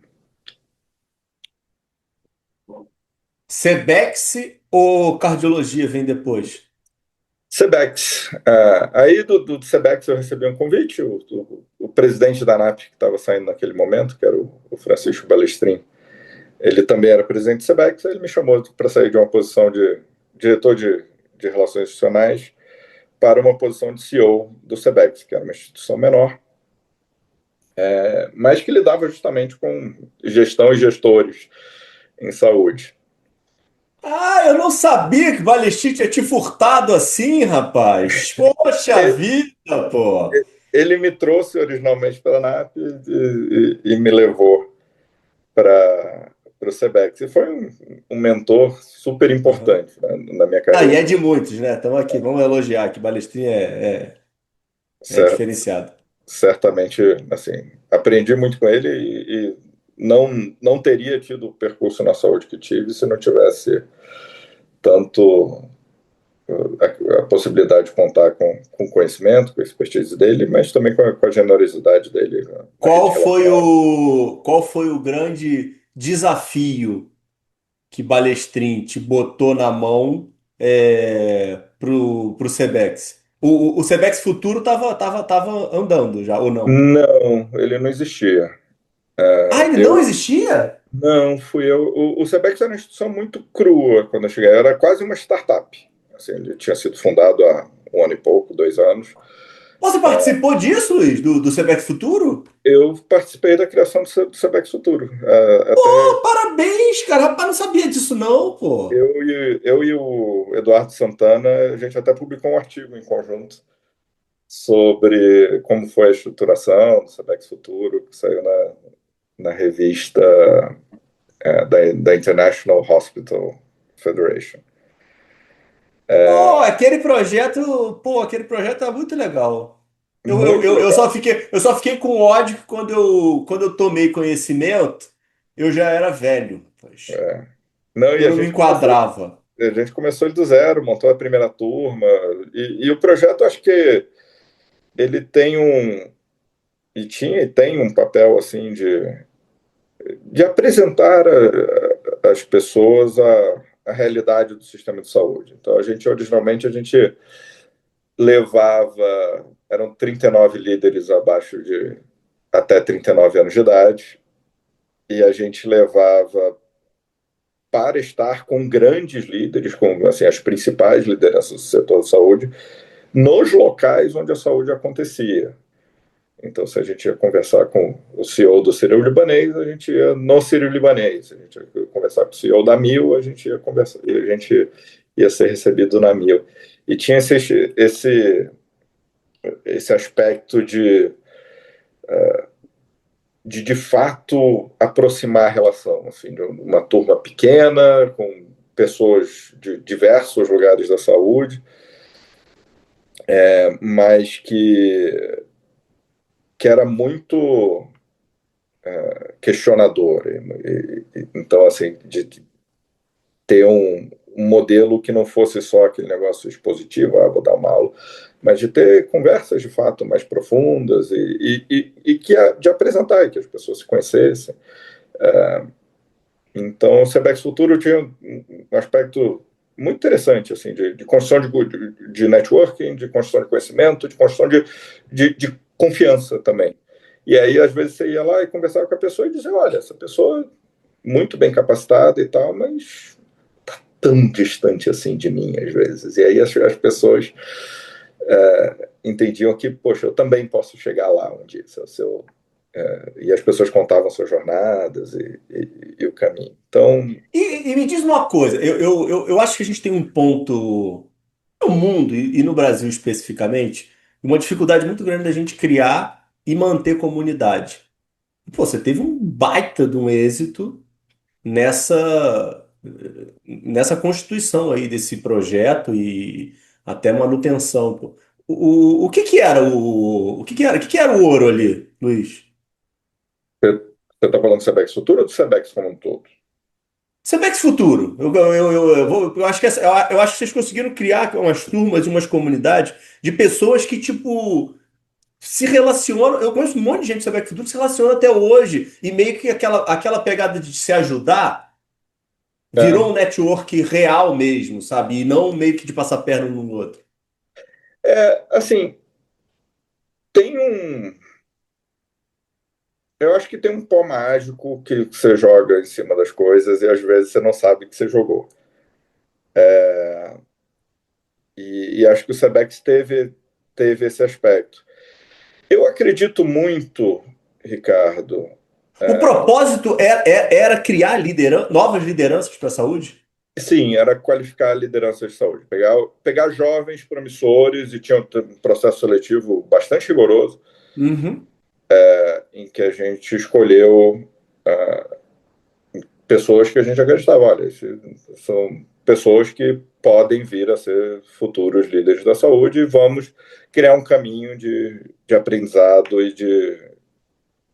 Sebex ou cardiologia vem depois? Sebex. Aí do Sebex eu recebi um convite, o presidente da ANAP, que estava saindo naquele momento, que era o Francisco Balestrin, ele também era presidente do Sebex, ele me chamou para sair de uma posição de diretor de relações institucionais para uma posição de CEO do Sebex, que era uma instituição menor, mas que lidava justamente com gestão e gestores em saúde. Ah, eu não sabia que o Balestin tinha te furtado assim, rapaz. Poxa Ele, vida, pô. ele me trouxe originalmente pela NAP e me levou para o Sebex. E foi um mentor super Uhum. importante, né, na minha Ah, e carreira. é de muitos, né? Estamos aqui, vamos elogiar que Balestrin é diferenciado. Certamente, assim, aprendi muito com ele e não teria tido o percurso na saúde que tive se não tivesse tanto a possibilidade de contar com o conhecimento, com a expertise dele, mas também com a generosidade dele na rede relacional. Qual foi o grande desafio que Balestrin te botou na mão pro Sebex? O Sebex Futuro tava andando já, ou não? Não, ele não existia. Ah, ele não Eu existia? não fui eu. O Sebex era uma instituição muito crua quando eu cheguei. Era quase uma startup. Assim, ele tinha sido fundado há um ano e pouco, 2 anos. Você participou disso, Luiz, do Sebex Futuro? Eu participei da criação do Sebex Futuro. Até Pô, parabéns, cara. Rapaz, não sabia disso não, pô. eu e o Eduardo Santana, a gente até publicou um artigo em conjunto sobre como foi a estruturação do Sebex Futuro, que saiu na revista da International Hospital Federation. Pô, aquele projeto é muito legal. muito Eu legal. eu só fiquei com ódio que quando eu tomei conhecimento, eu já era velho, pois. É. Não, e Eu não me enquadrava. a gente começou do zero, montou a primeira turma, e o projeto, acho que ele tem e tinha e tem um papel, assim, de apresentar às pessoas a realidade do sistema de saúde. Então, originalmente, a gente levava, eram 39 líderes abaixo de até 39 anos de idade, e a gente levava para estar com grandes líderes, com assim, as principais lideranças do setor de saúde, nos locais onde a saúde acontecia. Então, se a gente ia conversar com o CEO do Sírio-Libanês, a gente ia no Sírio-Libanês. Se a gente ia conversar com o CEO da Mil, a gente ia conversar, a gente ia ser recebido na Mil. E tinha esse aspecto de fato aproximar a relação, assim, de uma turma pequena com pessoas de diversos lugares da saúde, mas que era muito questionador. Então, assim, de ter um modelo que não fosse só aquele negócio expositivo, vou dar uma aula, mas de ter conversas de fato mais profundas e de apresentar, que as pessoas se conhecessem. Então, o Sebex Futuro tinha um aspecto muito interessante, assim, de construção de networking, de construção de conhecimento, de construção de confiança também. E aí, às vezes, você ia lá e conversava com a pessoa e dizia, olha, essa pessoa muito bem capacitada e tal, mas tão distante assim de mim, às vezes. E aí as pessoas entendiam que, poxa, eu também posso chegar lá um dia, e as pessoas contavam suas jornadas e o caminho. Então, E me diz uma coisa, eu acho que a gente tem um ponto no mundo e no Brasil especificamente, uma dificuldade muito grande da gente criar e manter comunidade. Pô, você teve um baita de um êxito nessa constituição aí desse projeto e até manutenção, pô. O que que era o que que era o ouro ali, Luiz? você está falando do Sebex Futuro ou do Sebex como um todo? Sebex Futuro. Eu acho que eu acho que vocês conseguiram criar umas turmas e umas comunidades de pessoas que, tipo, se relacionam. Eu conheço um monte de gente do Sebex Futuro que se relaciona até hoje. E meio que aquela pegada de se ajudar virou um É, network real mesmo, sabe? E não meio que de passar perna um no outro. assim, tem um. Eu acho que tem um pó mágico que você joga em cima das coisas e às vezes você não sabe que você jogou. E acho que o Sebex teve esse aspecto. Eu acredito muito, Ricardo. O propósito era criar novas lideranças para a saúde? Sim, era qualificar a liderança de saúde, pegar jovens promissores e tinha um processo seletivo bastante rigoroso, Uhum. em que a gente escolheu pessoas que a gente acreditava, olha, são pessoas que podem vir a ser futuros líderes da saúde e vamos criar um caminho de aprendizado e de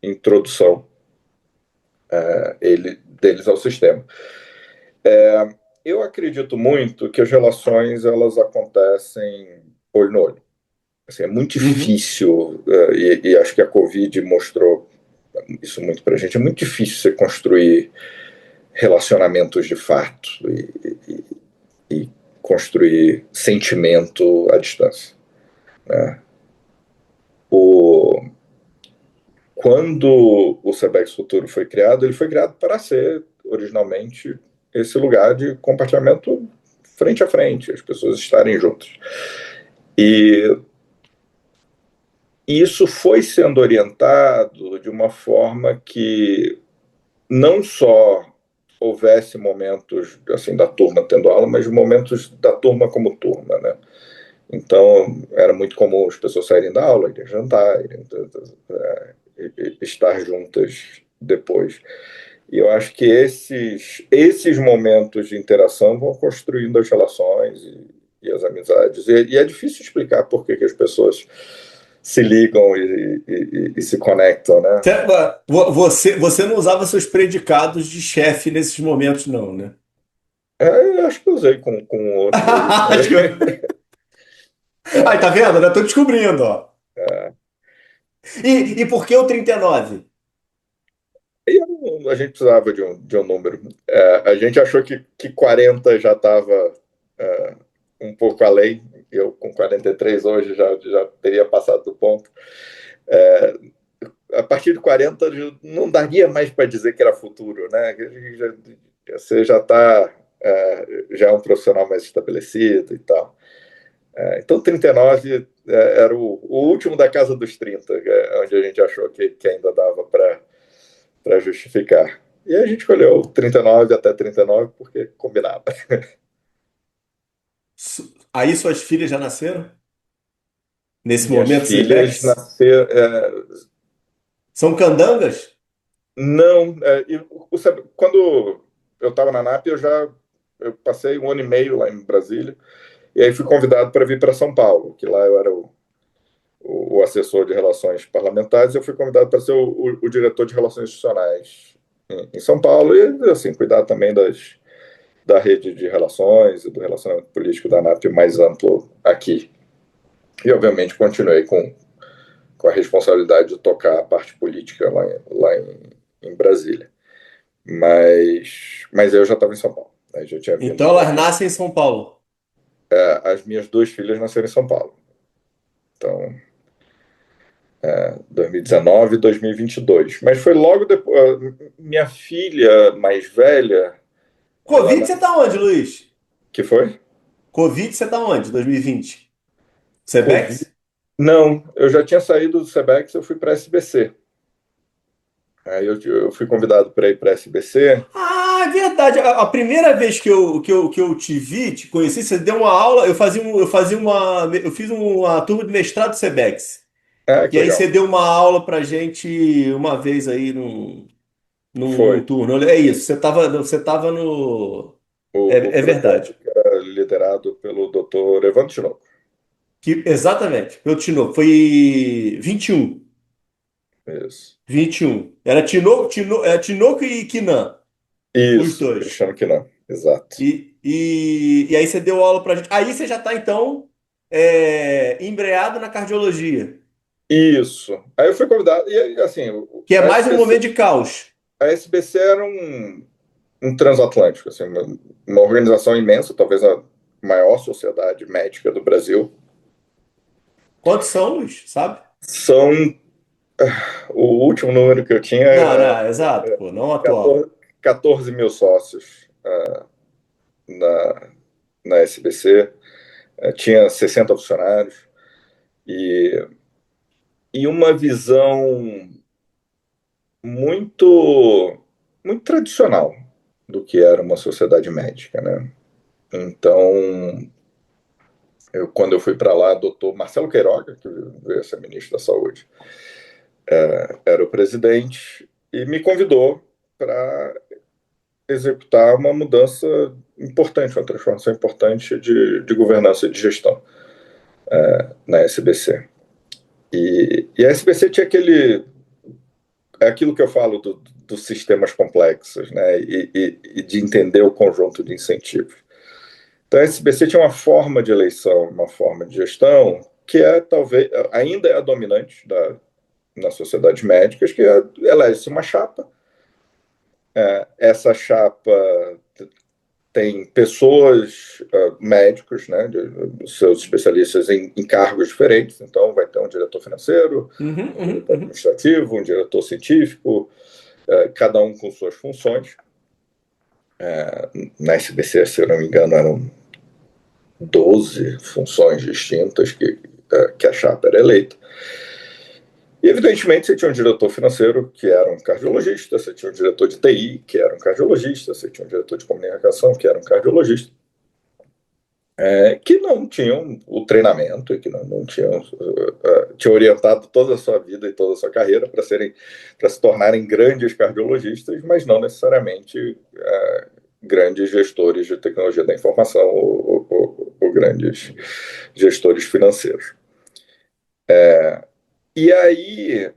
introdução deles ao sistema. Eu acredito muito que as relações elas acontecem olho no olho. Assim, é muito Uhum. difícil, e acho que a Covid mostrou isso muito para a gente, é muito difícil você construir relacionamentos de fato e construir sentimento à distância. Né? O, quando o Sebex Futuro foi criado, ele foi criado para ser originalmente esse lugar de compartilhamento frente a frente, as pessoas estarem juntas. E isso foi sendo orientado de uma forma que não só houvesse momentos assim da turma tendo aula, mas momentos da turma como turma, né? Então era muito comum as pessoas saírem da aula, irem jantar, estar juntas depois. E eu acho que esses momentos de interação vão construindo as relações e as amizades. E é difícil explicar por que as pessoas se ligam e se conectam, né? Você não usava seus predicados de chefe nesses momentos, não, né? Eu acho que eu usei com outros aí. Acho que... Aí, tá vendo? Eu tô descobrindo, ó. E por que o 39? A gente precisava de um número. A gente achou que 40 já estava um pouco além. Eu, com 43 hoje, já teria passado do ponto. É, a partir de 40, não daria mais para dizer que era futuro, né? Você já está, já é um profissional mais estabelecido e tal. Então, 39 era o último da casa dos 30, onde a gente achou que ainda dava para justificar. E a gente escolheu 39 até 39 porque combinava. Aí suas filhas já nasceram? Nesse Minhas momento, filhas Sebex? nasceram. São candangas? Não, quando eu estava na NAP, eu passei 1 ano e meio lá em Brasília, e aí fui convidado para vir para São Paulo, que lá eu era o assessor de relações parlamentares, e eu fui convidado para ser o diretor de relações institucionais em São Paulo, e assim, cuidar também da rede de relações e do relacionamento político da NAP mais amplo aqui. E, obviamente, continuei com a responsabilidade de tocar a parte política lá em Brasília. Mas eu já estava em São Paulo. Né? Já tinha vindo Então para elas aqui. nascem em São Paulo. As minhas duas filhas nasceram em São Paulo. Então, 2019 e 2022. Mas foi logo depois. Minha filha mais velha, ela Covid, você tá onde, Luiz? que foi? Covid, você tá onde? 2020? Covid. Sebex? Não, eu já tinha saído do Sebex, eu fui para a SBC. Aí eu fui convidado para ir para a SBC. Ah, é verdade. A primeira vez que eu te vi, te conheci, você deu uma aula. Eu fiz uma turma de mestrado Sebex. Que E aí você legal. deu uma aula pra gente uma vez aí num Foi. turno. É isso, você tava no. O É verdade. projeto que era liderado pelo Dr. Evandro Tinoco. Exatamente. Eu foi 21. Isso. 21. Era Tinoco e Kinan, os Isso, dois. Cristiano Quinan, exato. E aí você deu aula pra gente. Aí você já tá, então, embreado na cardiologia, Isso. Aí eu fui convidado, e assim, que é a mais um SBC, momento de caos. a SBC era um transatlântico, assim, uma organização imensa, talvez a maior sociedade médica do Brasil. Quantos são, Luiz? Sabe? São, o último número que eu tinha Não, era não, exato, pô, não atual. 14 mil sócios na, na SBC, tinha 60 funcionários, e, e uma visão muito, muito tradicional do que era uma sociedade médica, né? Então, quando eu fui para lá, doutor Marcelo Queiroga, que veio a ser ministro da Saúde, era o presidente e me convidou para executar uma mudança importante, uma transformação importante de governança e de gestão na SBC. E a SBC tinha aquilo que eu falo dos sistemas complexos, né? E de entender o conjunto de incentivos. Então, a SBC tinha uma forma de eleição, uma forma de gestão que talvez ainda é a dominante nas sociedades médicas, que elege-se uma chapa. Essa chapa tem pessoas, médicos, né, seus especialistas em cargos diferentes. Então, vai ter um diretor financeiro, Uhum, um uhum, diretor uhum. administrativo, um diretor científico, cada um com suas funções. Na SBC, se eu não me engano, eram 12 funções distintas que a chapa era eleita. E, evidentemente, você tinha um diretor financeiro, que era um cardiologista, você tinha um diretor de TI, que era um cardiologista, você tinha um diretor de comunicação, que era um cardiologista, que não tinham o treinamento e que não tinham orientado toda a sua vida e toda a sua carreira para se tornarem grandes cardiologistas, mas não necessariamente grandes gestores de tecnologia da informação ou grandes gestores financeiros. E aí,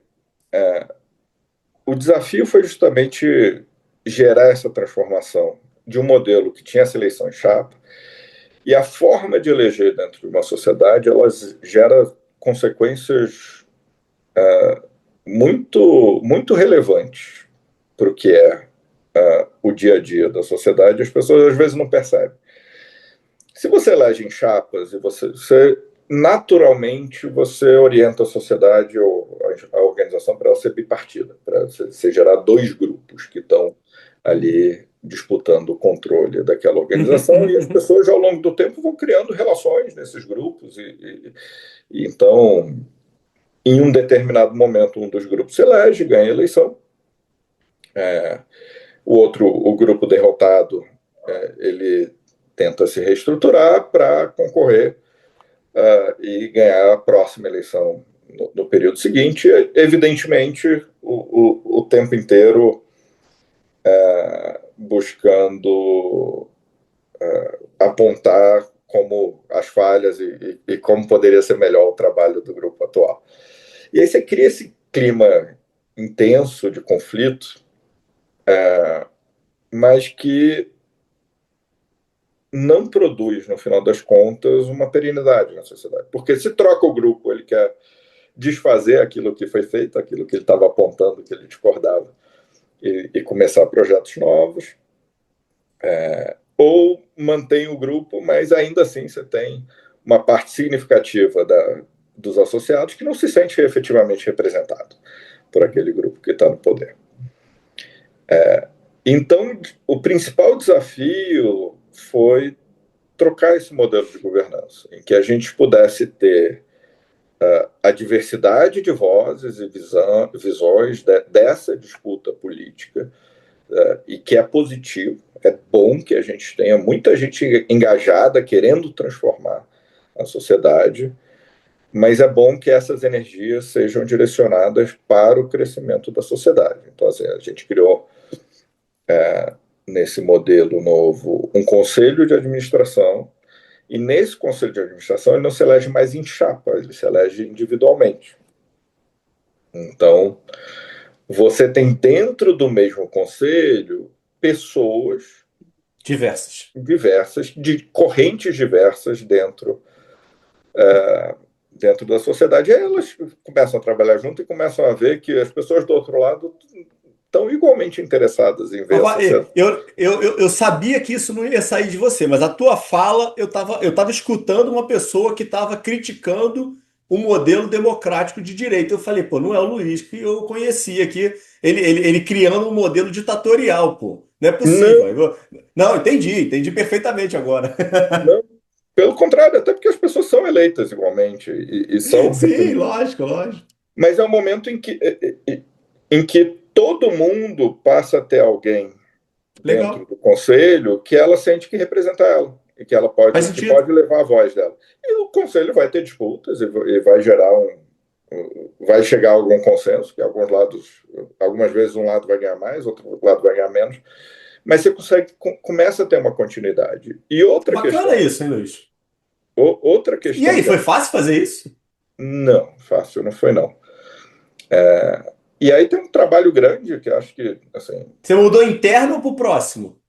o desafio foi justamente gerar essa transformação de um modelo que tinha essa eleição em chapa, e a forma de eleger dentro de uma sociedade, ela gera consequências muito relevantes para o que é o dia a dia da sociedade. As pessoas às vezes não percebem. Se você elege em chapas e você naturalmente você orienta a sociedade ou a organização para ela ser bipartida, para você gerar dois grupos que estão ali disputando o controle daquela organização, e as pessoas ao longo do tempo vão criando relações nesses grupos e então em um determinado momento um dos grupos se elege, ganha a eleição, o grupo derrotado, ele tenta se reestruturar para concorrer e ganhar a próxima eleição no período seguinte, evidentemente o tempo inteiro buscando apontar como as falhas e como poderia ser melhor o trabalho do grupo atual. E aí você cria esse clima intenso de conflito, mas que não produz, no final das contas, uma perenidade na sociedade. Porque se troca o grupo, ele quer desfazer aquilo que foi feito, aquilo que ele estava apontando, que ele discordava, e começar projetos novos, ou mantém o grupo, mas ainda assim você tem uma parte significativa dos associados que não se sente efetivamente representado por aquele grupo que está no poder. Então, o principal desafio foi trocar esse modelo de governança, em que a gente pudesse ter a diversidade de vozes e visões dessa disputa política, e que é positivo, é bom que a gente tenha muita gente engajada, querendo transformar a sociedade, mas é bom que essas energias sejam direcionadas para o crescimento da sociedade. Então, assim, a gente criou, nesse modelo novo, um conselho de administração, e nesse conselho de administração ele não se elege mais em chapa, ele se elege individualmente. Então, você tem dentro do mesmo conselho pessoas diversas, de correntes diversas dentro da sociedade. E aí elas começam a trabalhar junto e começam a ver que as pessoas do outro lado estão igualmente interessadas em ver a sociedade. Eu sabia que isso não ia sair de você, mas a tua fala, eu tava escutando uma pessoa que estava criticando o modelo democrático de direita. Eu falei, pô, não é o Luiz que eu conhecia aqui, ele criando um modelo ditatorial, pô. Não é Não, possível. Não, entendi perfeitamente agora. não. Pelo contrário, até porque as pessoas são eleitas igualmente e são. Sim, lógico, lógico. Mas é um momento em que todo mundo passa a ter alguém dentro Legal. do conselho que ela sente que representa ela e que ela Faz que sentido. pode levar a voz dela. E o conselho vai ter disputas e vai gerar vai chegar a algum consenso, que algumas vezes um lado vai ganhar mais, outro lado vai ganhar menos, mas você começa a ter uma continuidade. E Bacana isso, hein, Luiz? outra E questão aí, que foi fácil fazer isso? não, fácil não foi não. E aí tem um trabalho grande que acho que assim, Você mudou interno ou pro próximo?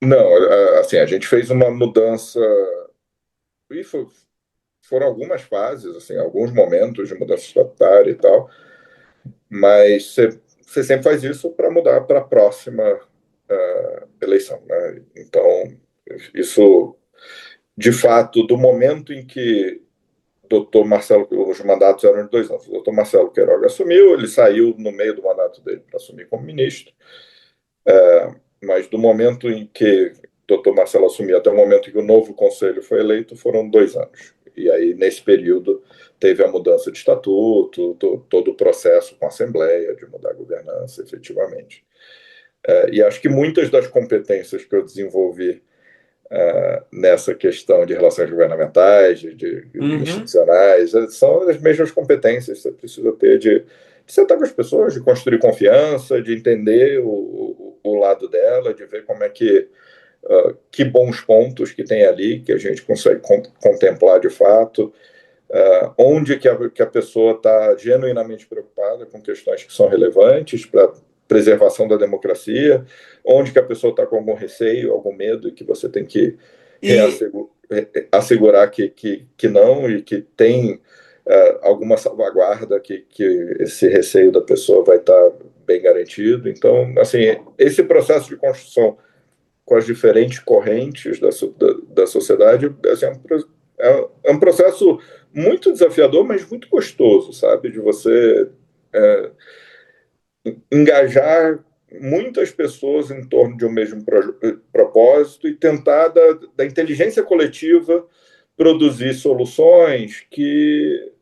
não, assim, a gente fez uma mudança e foram algumas fases, assim, alguns momentos de mudança estatutária e tal, mas você sempre faz isso para mudar para a próxima eleição, né? Então, isso, de fato, do momento em que doutor Marcelo, os mandatos eram de 2 anos, o doutor Marcelo Queiroga assumiu, ele saiu no meio do mandato dele para assumir como ministro, mas do momento em que o doutor Marcelo assumiu até o momento em que o novo conselho foi eleito, foram 2 anos. E aí, nesse período, teve a mudança de estatuto, todo o processo com a Assembleia, de mudar a governança, efetivamente. E acho que muitas das competências que eu desenvolvi nessa questão de relações governamentais, de Uhum. institucionais, são as mesmas competências que você precisa ter de sentar com as pessoas, de construir confiança, de entender o lado dela, de ver como é que bons pontos que tem ali, que a gente consegue contemplar de fato, onde que a pessoa está genuinamente preocupada com questões que são relevantes para preservação da democracia, onde que a pessoa está com algum receio, algum medo e que você tem que E, assegurar que não e que tem alguma salvaguarda que esse receio da pessoa vai estar bem garantido. Então, assim, esse processo de construção com as diferentes correntes da sociedade assim, é um processo muito desafiador, mas muito gostoso, sabe? De você é, engajar muitas pessoas em torno de um mesmo propósito e tentar, da inteligência coletiva, produzir soluções que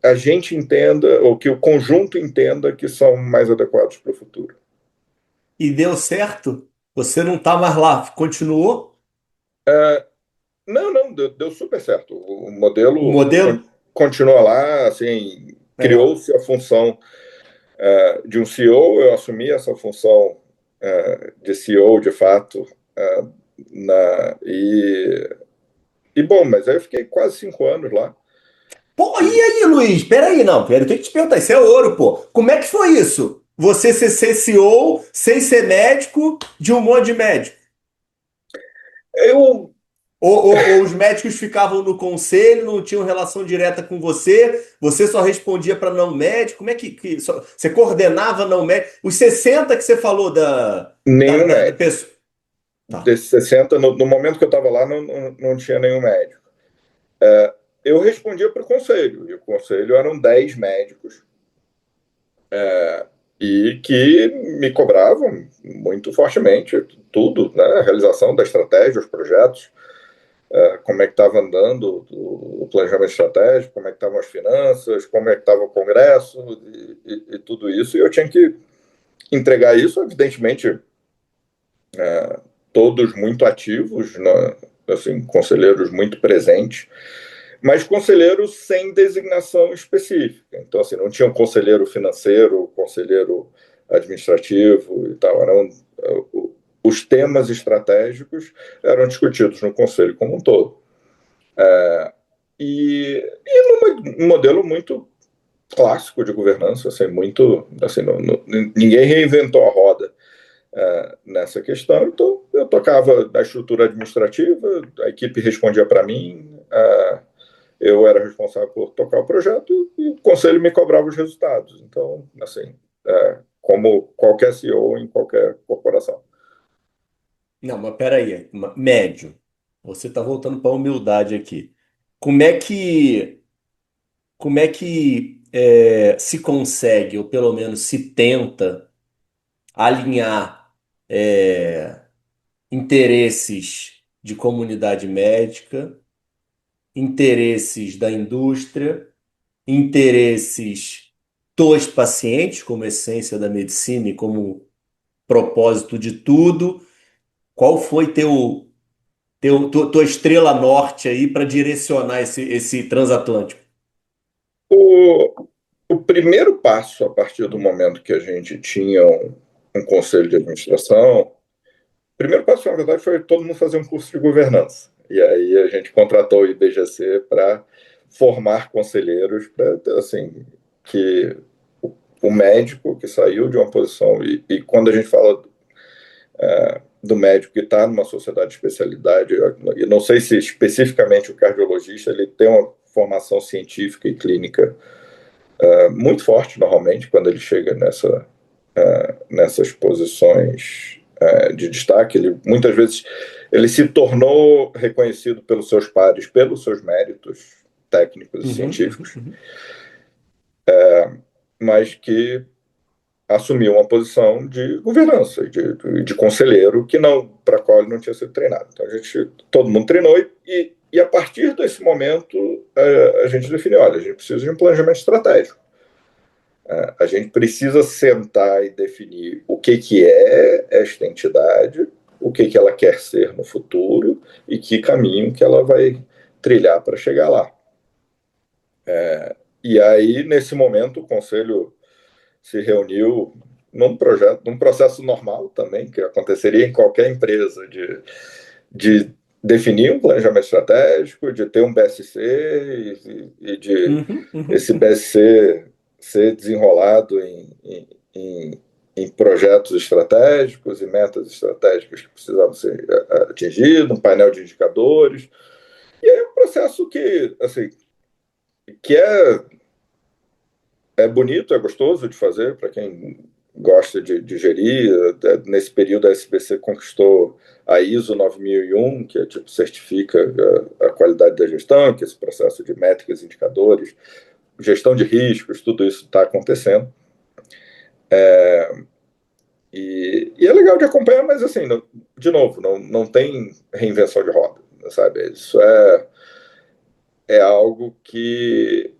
a gente entenda, ou que o conjunto entenda que são mais adequados para o futuro. e deu certo? Você não está mais lá, continuou Não, não, deu super certo. O o modelo modelo? continua lá, assim, Legal. criou-se a função de um CEO, eu assumi essa função de CEO, de fato, uh, e bom, mas aí eu fiquei quase 5 anos lá. Pô, e E, aí, Luiz? Peraí, não, pera, eu tenho que te perguntar, isso é ouro, pô. Como é que foi isso? Você ser CCO, sem ser médico, de um monte de médico? eu, Ou os médicos ficavam no conselho, não tinham relação direta com você só respondia para não médico? Como é você coordenava não médico? Os 60 que você falou nenhum da médico. pessoa. Tá. Desses 60, no momento que eu estava lá, não tinha nenhum médico. Eu respondia para o conselho, e o conselho eram 10 médicos, e que me cobravam muito fortemente tudo, né? A realização da estratégia, os projetos, como é que estava andando o planejamento estratégico, como é que estavam as finanças, como é que estava o congresso e tudo isso. E eu tinha que entregar isso, evidentemente, todos muito ativos, né? Assim, conselheiros muito presentes, mas conselheiros sem designação específica. Então, assim, não tinha um conselheiro financeiro, conselheiro administrativo e tal. Os temas estratégicos eram discutidos no conselho como um todo. E num modelo muito clássico de governança, assim, muito, assim, ninguém reinventou a roda nessa questão. Então, eu tocava da estrutura administrativa, a equipe respondia para mim, eu era responsável por tocar o projeto e o conselho me cobrava os resultados. Então, assim, como qualquer CEO em qualquer corporação. Não, mas peraí, médio. Você está voltando para a humildade aqui. Como é que, se consegue, ou pelo menos se tenta, alinhar interesses de comunidade médica, interesses da indústria, interesses dos pacientes, como essência da medicina e como propósito de tudo? Qual foi tua estrela norte aí para direcionar esse transatlântico? O, o primeiro passo, a partir do momento que a gente tinha um conselho de administração, o primeiro passo, na verdade, foi todo mundo fazer um curso de governança. E aí a gente contratou o IBGC para formar conselheiros, para, assim, que o médico que saiu de uma posição, e quando a gente fala do médico que está numa sociedade de especialidade, eu não sei se especificamente o cardiologista ele tem uma formação científica e clínica muito forte, normalmente, quando ele chega nessas posições de destaque. Ele, muitas vezes ele se tornou reconhecido pelos seus pares, pelos seus méritos técnicos e Uhum, uhum, científicos, uhum. mas que assumiu uma posição de governança, de conselheiro, que não para a qual ele não tinha sido treinado. Então todo mundo treinou e a partir desse momento a gente definiu, olha, a gente precisa de um planejamento estratégico. A gente precisa sentar e definir o que é esta entidade, o que ela quer ser no futuro e que caminho que ela vai trilhar para chegar lá. E aí, nesse momento, o conselho se reuniu num processo normal também, que aconteceria em qualquer empresa, de definir um planejamento estratégico, de ter um BSC e de esse BSC ser desenrolado em projetos estratégicos e metas estratégicas que precisavam ser atingidos, um painel de indicadores. E aí é um processo que, assim, que é bonito, é gostoso de fazer para quem gosta de gerir. Nesse período, a SBC conquistou a ISO 9001, que tipo, certifica a qualidade da gestão, que esse processo de métricas, indicadores, gestão de riscos, tudo isso está acontecendo. E é legal de acompanhar, mas, assim, de novo, não tem reinvenção de roda, sabe? Isso é algo que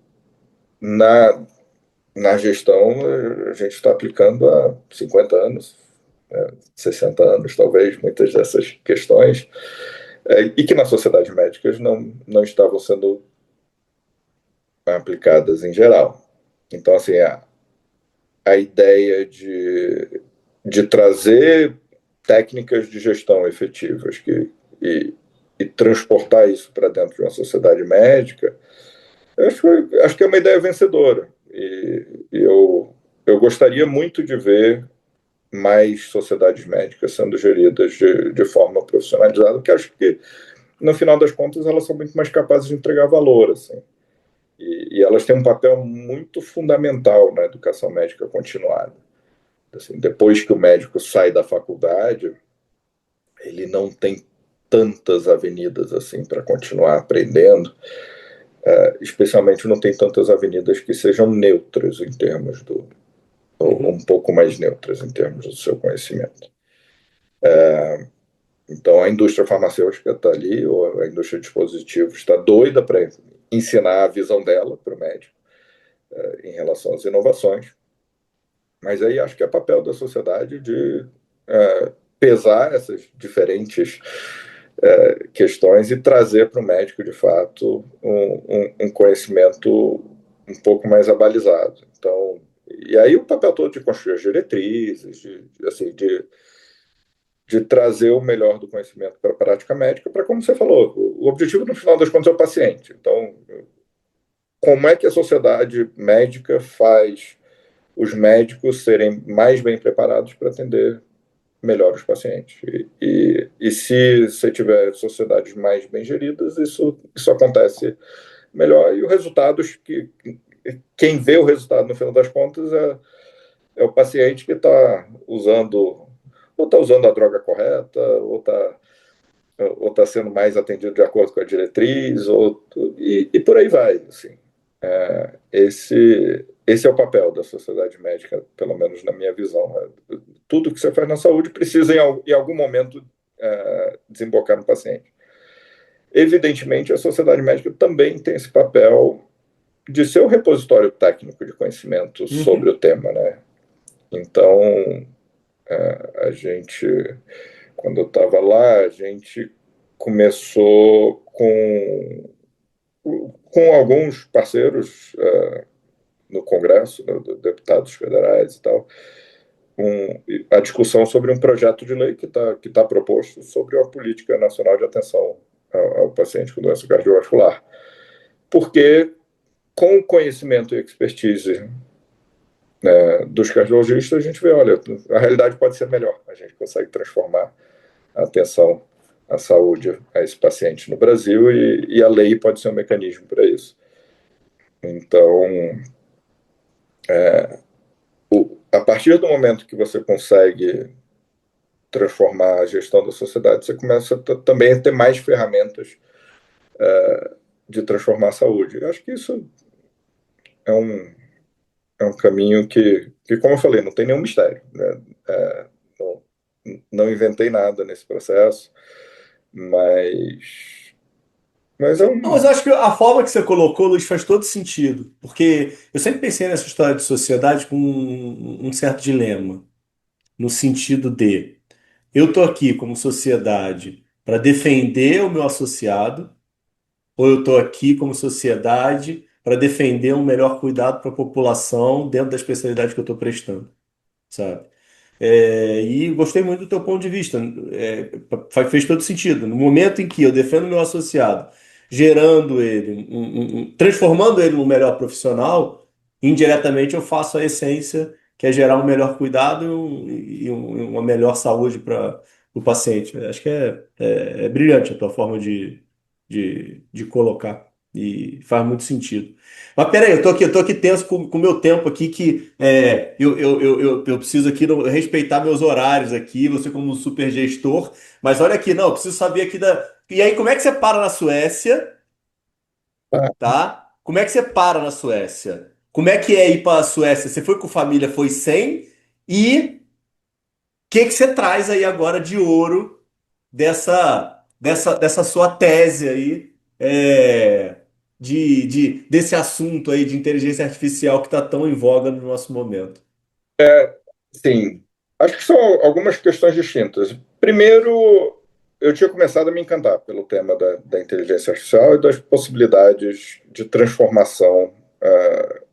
na gestão a gente está aplicando há 50 anos, 60 anos, talvez, muitas dessas questões, e que nas sociedades médicas não estavam sendo aplicadas em geral. Então, assim, a ideia de trazer técnicas de gestão efetivas e transportar isso para dentro de uma sociedade médica, acho que é uma ideia vencedora. E eu gostaria muito de ver mais sociedades médicas sendo geridas de forma profissionalizada, porque acho que, no final das contas, elas são muito mais capazes de entregar valor, assim. E elas têm um papel muito fundamental na educação médica continuada. Assim, depois que o médico sai da faculdade, ele não tem tantas avenidas assim para continuar aprendendo, especialmente não tem tantas avenidas que sejam neutras em termos ou um pouco mais neutras em termos do seu conhecimento. Então, a indústria farmacêutica está ali, ou a indústria de dispositivos está doida para ensinar a visão dela para o médico em relação às inovações. Mas aí acho que é papel da sociedade de pesar essas diferentes questões e trazer para o médico, de fato, um conhecimento um pouco mais abalizado. Então, e aí o papel todo de construir as diretrizes, de trazer o melhor do conhecimento para a prática médica, para, como você falou, o objetivo, no final das contas, é o paciente. Então, como é que a sociedade médica faz os médicos serem mais bem preparados para atender melhor os pacientes? E se você tiver sociedades mais bem geridas, isso acontece melhor. E os resultados, quem vê o resultado, no final das contas, é o paciente que está usando, ou está usando a droga correta, ou está sendo mais atendido de acordo com a diretriz, e por aí vai. Assim. Esse é o papel da sociedade médica, pelo menos na minha visão. Tudo que você faz na saúde precisa, em algum momento, desembocar no paciente. Evidentemente, a sociedade médica também tem esse papel de ser o repositório técnico de conhecimento sobre o tema, né? Então, a gente, quando eu estava lá, a gente começou com alguns parceiros no Congresso, deputados federais e tal, a discussão sobre um projeto de lei que tá proposto sobre a política nacional de atenção ao paciente com doença cardiovascular. Porque, com o conhecimento e expertise dos cardiologistas, a gente vê, olha, a realidade pode ser melhor. A gente consegue transformar a atenção à saúde a esse paciente no Brasil e a lei pode ser um mecanismo para isso. Então, a partir do momento que você consegue transformar a gestão da sociedade, você começa também a ter mais ferramentas de transformar a saúde. Eu acho que isso é um caminho que, como eu falei, não tem nenhum mistério. Né? Não inventei nada nesse processo, mas é Não, mas eu acho que a forma que você colocou, Luiz, faz todo sentido. Porque eu sempre pensei nessa história de sociedade com um certo dilema. No sentido de, eu estou aqui como sociedade para defender o meu associado, ou eu estou aqui como sociedade para defender um melhor cuidado para a população dentro da especialidade que eu estou prestando, sabe? E gostei muito do teu ponto de vista. Fez todo sentido. No momento em que eu defendo meu associado, gerando ele, transformando ele num melhor profissional, indiretamente eu faço a essência, que é gerar um melhor cuidado uma melhor saúde para o paciente. Acho que é brilhante a tua forma de colocar. E faz muito sentido. Mas peraí, eu tô aqui tenso com o meu tempo aqui, que eu preciso aqui respeitar meus horários aqui, você como um super gestor. Mas olha aqui, não, eu preciso saber aqui da. E aí, como é que você para na Suécia, Ah, tá? Como é que você para na Suécia? Como é que é ir para a Suécia? Você foi com família, foi sem? E o que que você traz aí agora de ouro dessa sua tese aí, desse assunto aí de inteligência artificial que está tão em voga no nosso momento? sim, acho que são algumas questões distintas. Primeiro, eu tinha começado a me encantar pelo tema da inteligência artificial e das possibilidades de transformação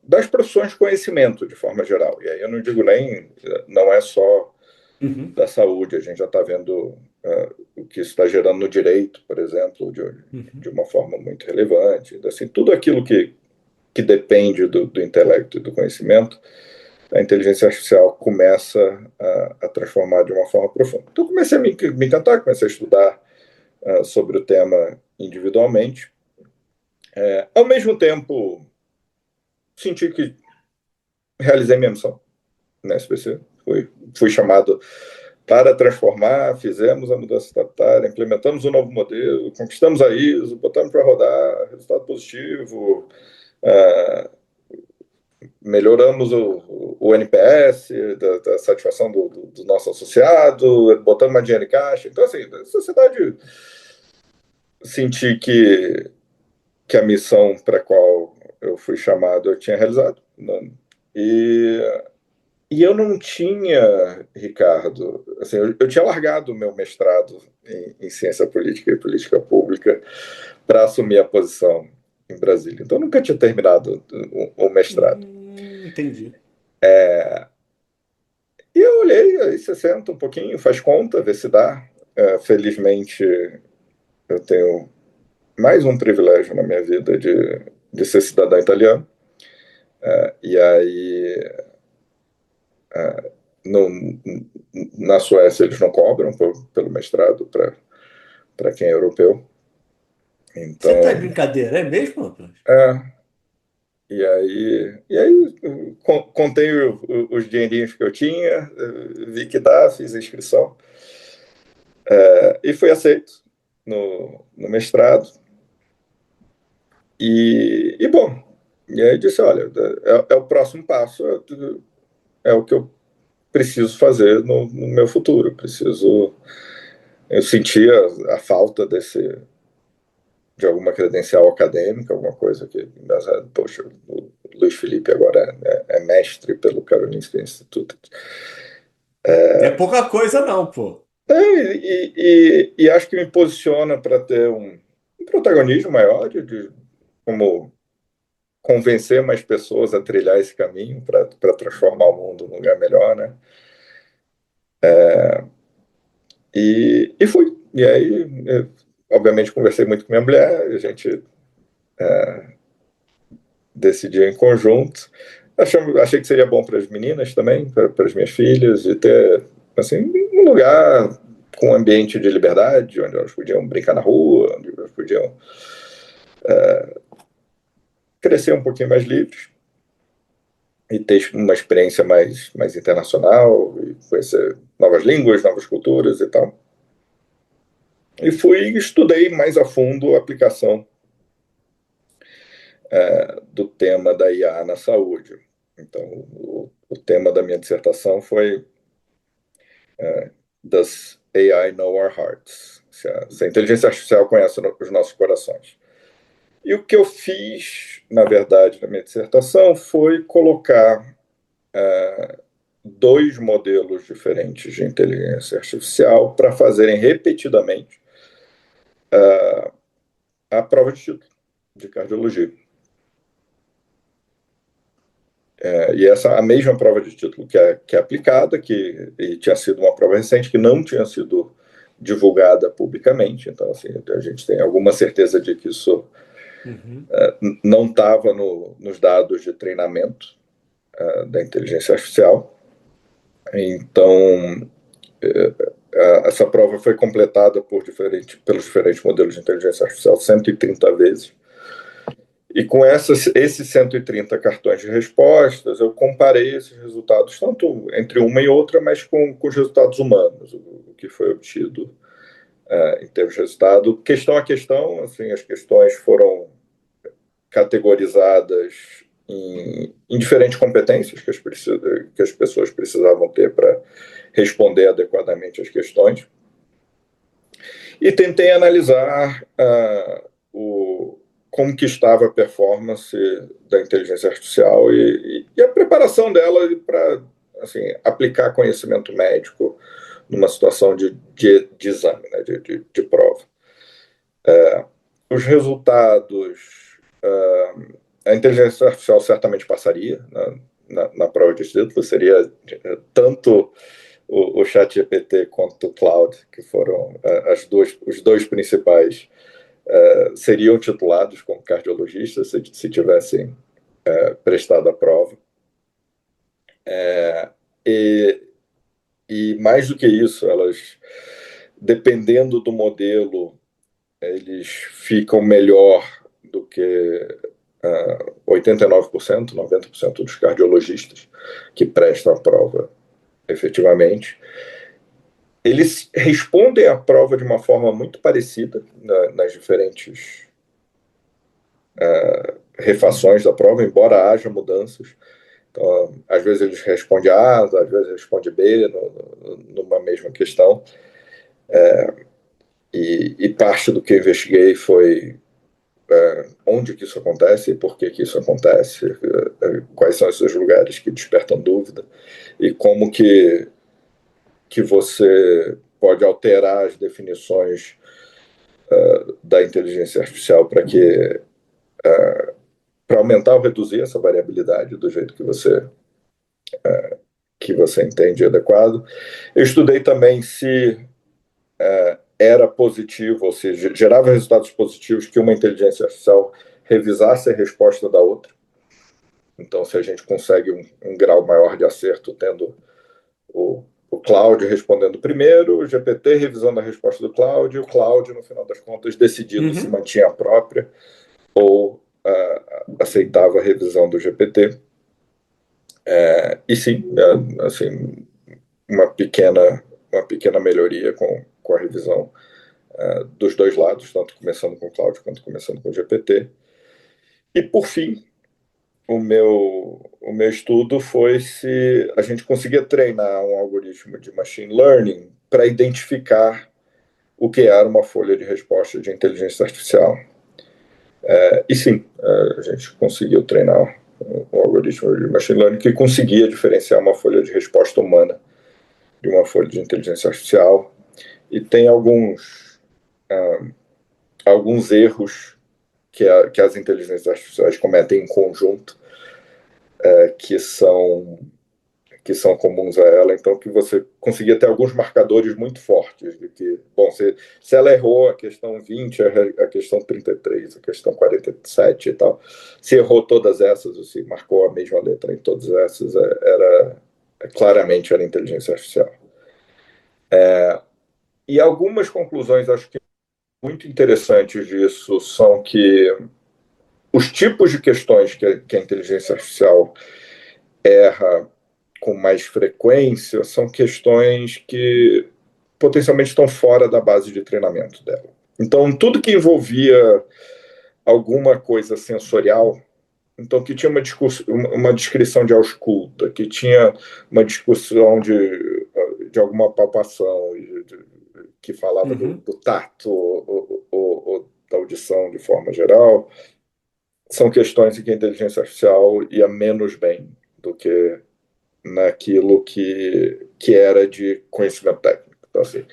das profissões de conhecimento, de forma geral. E aí eu não digo nem, não é só Uhum, da saúde, a gente já está vendo o que isso está gerando no direito, por exemplo, de uhum. uma forma muito relevante. Assim, tudo aquilo que depende do intelecto e do conhecimento, a inteligência artificial começa a transformar de uma forma profunda. Então, comecei a me encantar, comecei a estudar sobre o tema individualmente. Ao mesmo tempo, senti que realizei minha missão na SPC. Fui chamado para transformar, fizemos a mudança estatutária, implementamos um novo modelo, conquistamos a ISO, botamos para rodar, resultado positivo, uh, melhoramos o NPS, da satisfação do nosso associado, botamos mais dinheiro em caixa. Então, assim, a sociedade senti que a missão para a qual eu fui chamado eu tinha realizado. Né? E, e eu não tinha, Ricardo, assim, eu tinha largado o meu mestrado em ciência política e política pública para assumir a posição em Brasília. Então, eu nunca tinha terminado o mestrado. Entendi. E eu olhei, aí você senta um pouquinho, faz conta, vê se dá. Felizmente, eu tenho mais um privilégio na minha vida de ser cidadão italiano. E aí, no, na Suécia, eles não cobram pelo mestrado para quem é europeu. Você tá de Então, brincadeira, é mesmo, rapaz? é, e aí contei os dinheirinhos que eu tinha, vi que dá, fiz a inscrição. E fui aceito no mestrado. Bom, e aí disse, olha, é o próximo passo, é o que eu preciso fazer no meu futuro. Eu sentia a falta de alguma credencial acadêmica, alguma coisa que, poxa, o Luiz Felipe agora é mestre pelo Karolinska Institute. Não é pouca coisa, não, pô. E acho que me posiciona para ter um protagonismo maior de como convencer mais pessoas a trilhar esse caminho para transformar o mundo num lugar melhor, né? E fui. E aí, obviamente, conversei muito com minha mulher, a gente decidiu em conjunto. Achei que seria bom para as meninas também, para as minhas filhas, de ter assim, um lugar com um ambiente de liberdade, onde elas podiam brincar na rua, onde elas podiam crescer um pouquinho mais livres e ter uma experiência mais internacional, e conhecer novas línguas, novas culturas e tal. E estudei mais a fundo a aplicação do tema da IA na saúde. Então, o tema da minha dissertação foi Does AI Know Our Hearts? Se a inteligência artificial conhece os nossos corações. E o que eu fiz, na verdade, na minha dissertação foi colocar dois modelos diferentes de inteligência artificial para fazerem repetidamente a prova de título de cardiologia. E essa a mesma prova de título que é aplicada, e tinha sido uma prova recente que não tinha sido divulgada publicamente. Então, assim, a gente tem alguma certeza de que isso não estava nos dados de treinamento da inteligência artificial. Então, essa prova foi completada pelos diferentes modelos de inteligência artificial 130 vezes. E com esses 130 cartões de respostas, eu comparei esses resultados, tanto entre uma e outra, mas com os resultados humanos, o que foi obtido em termos de resultado. Questão a questão, assim, as questões foram categorizadas em diferentes competências que as pessoas precisavam ter para responder adequadamente às questões. E tentei analisar como que estava a performance da inteligência artificial e a preparação dela para, assim, aplicar conhecimento médico numa situação de exame, né, de prova. Os resultados, a inteligência artificial certamente passaria na prova de título, seria tanto o ChatGPT quanto o Claude, que foram os dois principais, seriam titulados como cardiologistas se tivessem prestado a prova. E mais do que isso, elas, dependendo do modelo, eles ficam melhor do que 89%, 90% dos cardiologistas que prestam a prova efetivamente. Eles respondem à prova de uma forma muito parecida nas diferentes refações da prova, embora haja mudanças. Então, às vezes eles respondem A, às vezes respondem B, numa mesma questão. E parte do que eu investiguei foi onde que isso acontece e por que isso acontece, quais são esses lugares que despertam dúvida e como que você pode alterar as definições da inteligência artificial para aumentar ou reduzir essa variabilidade do jeito que você entende adequado. Eu estudei também se era positivo, ou seja, gerava resultados positivos que uma inteligência artificial revisasse a resposta da outra. Então, se a gente consegue um grau maior de acerto tendo o Claude respondendo primeiro, o GPT revisando a resposta do Claude, e o Claude, no final das contas, decidindo se mantinha a própria ou aceitava a revisão do GPT. E sim, assim, uma pequena melhoria com a revisão dos dois lados, tanto começando com o Claude quanto começando com o GPT. E, por fim, o meu estudo foi se a gente conseguia treinar um algoritmo de machine learning para identificar o que era uma folha de resposta de inteligência artificial. E sim, a gente conseguiu treinar um algoritmo de machine learning que conseguia diferenciar uma folha de resposta humana de uma folha de inteligência artificial. E tem alguns erros que as inteligências artificiais cometem em conjunto, que são comuns a ela, então que você conseguia ter alguns marcadores muito fortes de que, bom, se ela errou a questão 20, a questão 33, a questão 47 e tal, se errou todas essas, ou se marcou a mesma letra em todas essas, claramente era inteligência artificial. E algumas conclusões, acho que muito interessantes disso, são que os tipos de questões que a inteligência artificial erra com mais frequência são questões que potencialmente estão fora da base de treinamento dela. Então, tudo que envolvia alguma coisa sensorial, então que tinha uma descrição de ausculta, que tinha uma discussão de alguma palpação, que falava do tato ou da audição de forma geral, são questões em que a inteligência artificial ia menos bem do que naquilo que era de conhecimento técnico. Então, assim,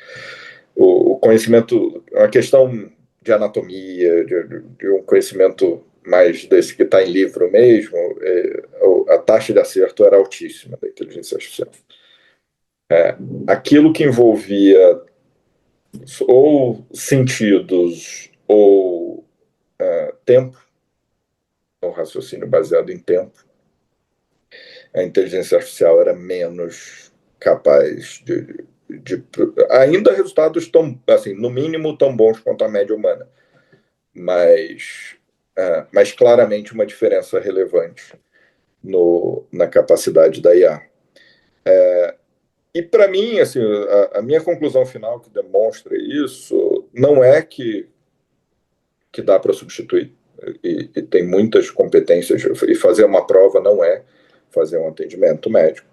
o conhecimento, a questão de anatomia, de um conhecimento mais desse que está em livro mesmo, taxa de acerto era altíssima da inteligência artificial. Aquilo que envolvia ou sentidos ou tempo, ou raciocínio baseado em tempo, a inteligência artificial era menos capaz de ainda resultados tão, assim, no mínimo tão bons quanto a média humana, mas claramente uma diferença relevante na capacidade da IA. E para mim, assim, a minha conclusão final que demonstra isso não é que dá para substituir, e tem muitas competências, e fazer uma prova não é fazer um atendimento médico.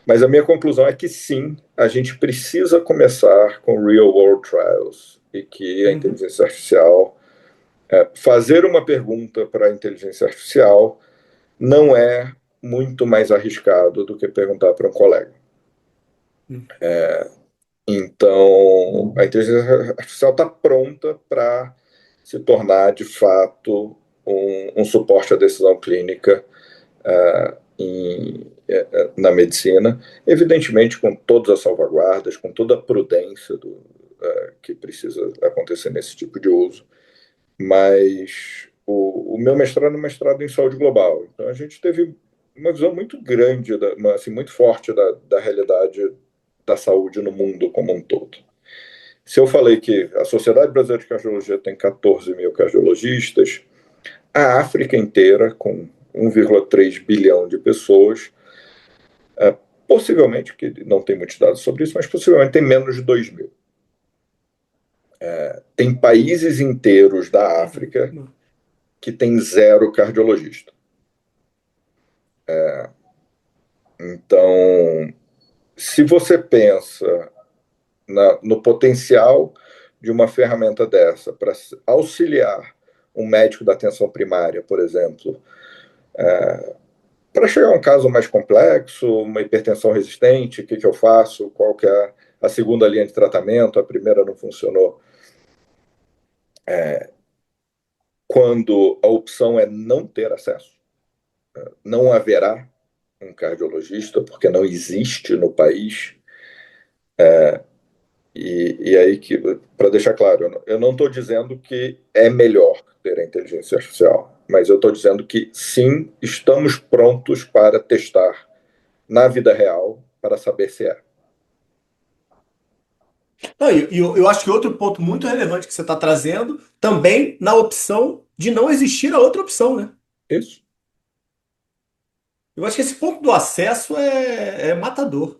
Mas a minha conclusão é que sim, a gente precisa começar com real world trials e que a inteligência artificial, fazer uma pergunta para a inteligência artificial não é muito mais arriscado do que perguntar para um colega. Então, a inteligência artificial está pronta para se tornar, de fato, um suporte à decisão clínica na medicina, evidentemente com todas as salvaguardas, com toda a prudência que precisa acontecer nesse tipo de uso. Mas o meu mestrado é um mestrado em saúde global, então a gente teve uma visão muito grande, assim, muito forte da realidade da saúde no mundo como um todo. Se eu falei que a Sociedade Brasileira de Cardiologia tem 14 mil cardiologistas, a África inteira, com 1,3 bilhão de pessoas, possivelmente, que não tem muitos dados sobre isso, mas possivelmente tem menos de 2 mil. Tem países inteiros da África que tem 0 cardiologista. Então, se você pensa no potencial de uma ferramenta dessa para auxiliar um médico da atenção primária, por exemplo, para chegar a um caso mais complexo, uma hipertensão resistente, o que eu faço, qual que é a segunda linha de tratamento, a primeira não funcionou. Quando a opção é não ter acesso, não haverá um cardiologista, porque não existe no país. E aí, para deixar claro, eu não estou dizendo que é melhor ter a inteligência artificial, mas eu estou dizendo que sim, estamos prontos para testar na vida real para saber se é. Não, eu acho que outro ponto muito relevante que você está trazendo também na opção de não existir a outra opção, né? Isso. Eu acho que esse ponto do acesso é matador.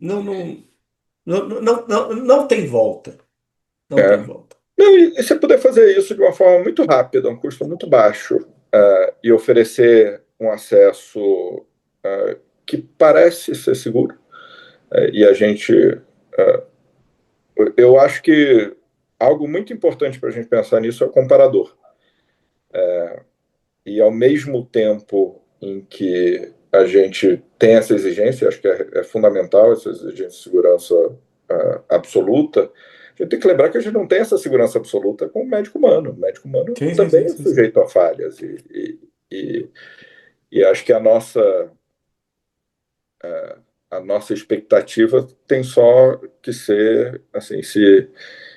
Não tem volta. Não tem volta. Não, e você poder fazer isso de uma forma muito rápida, um custo muito baixo, e oferecer um acesso que parece ser seguro. E a gente. Eu acho que algo muito importante para a gente pensar nisso é o comparador. E ao mesmo tempo em que a gente tem essa exigência, acho que é fundamental essa exigência de segurança absoluta, a gente tem que lembrar que a gente não tem essa segurança absoluta com o médico humano. O médico humano também é sujeito a falhas. E acho que a nossa expectativa tem só que ser, assim, se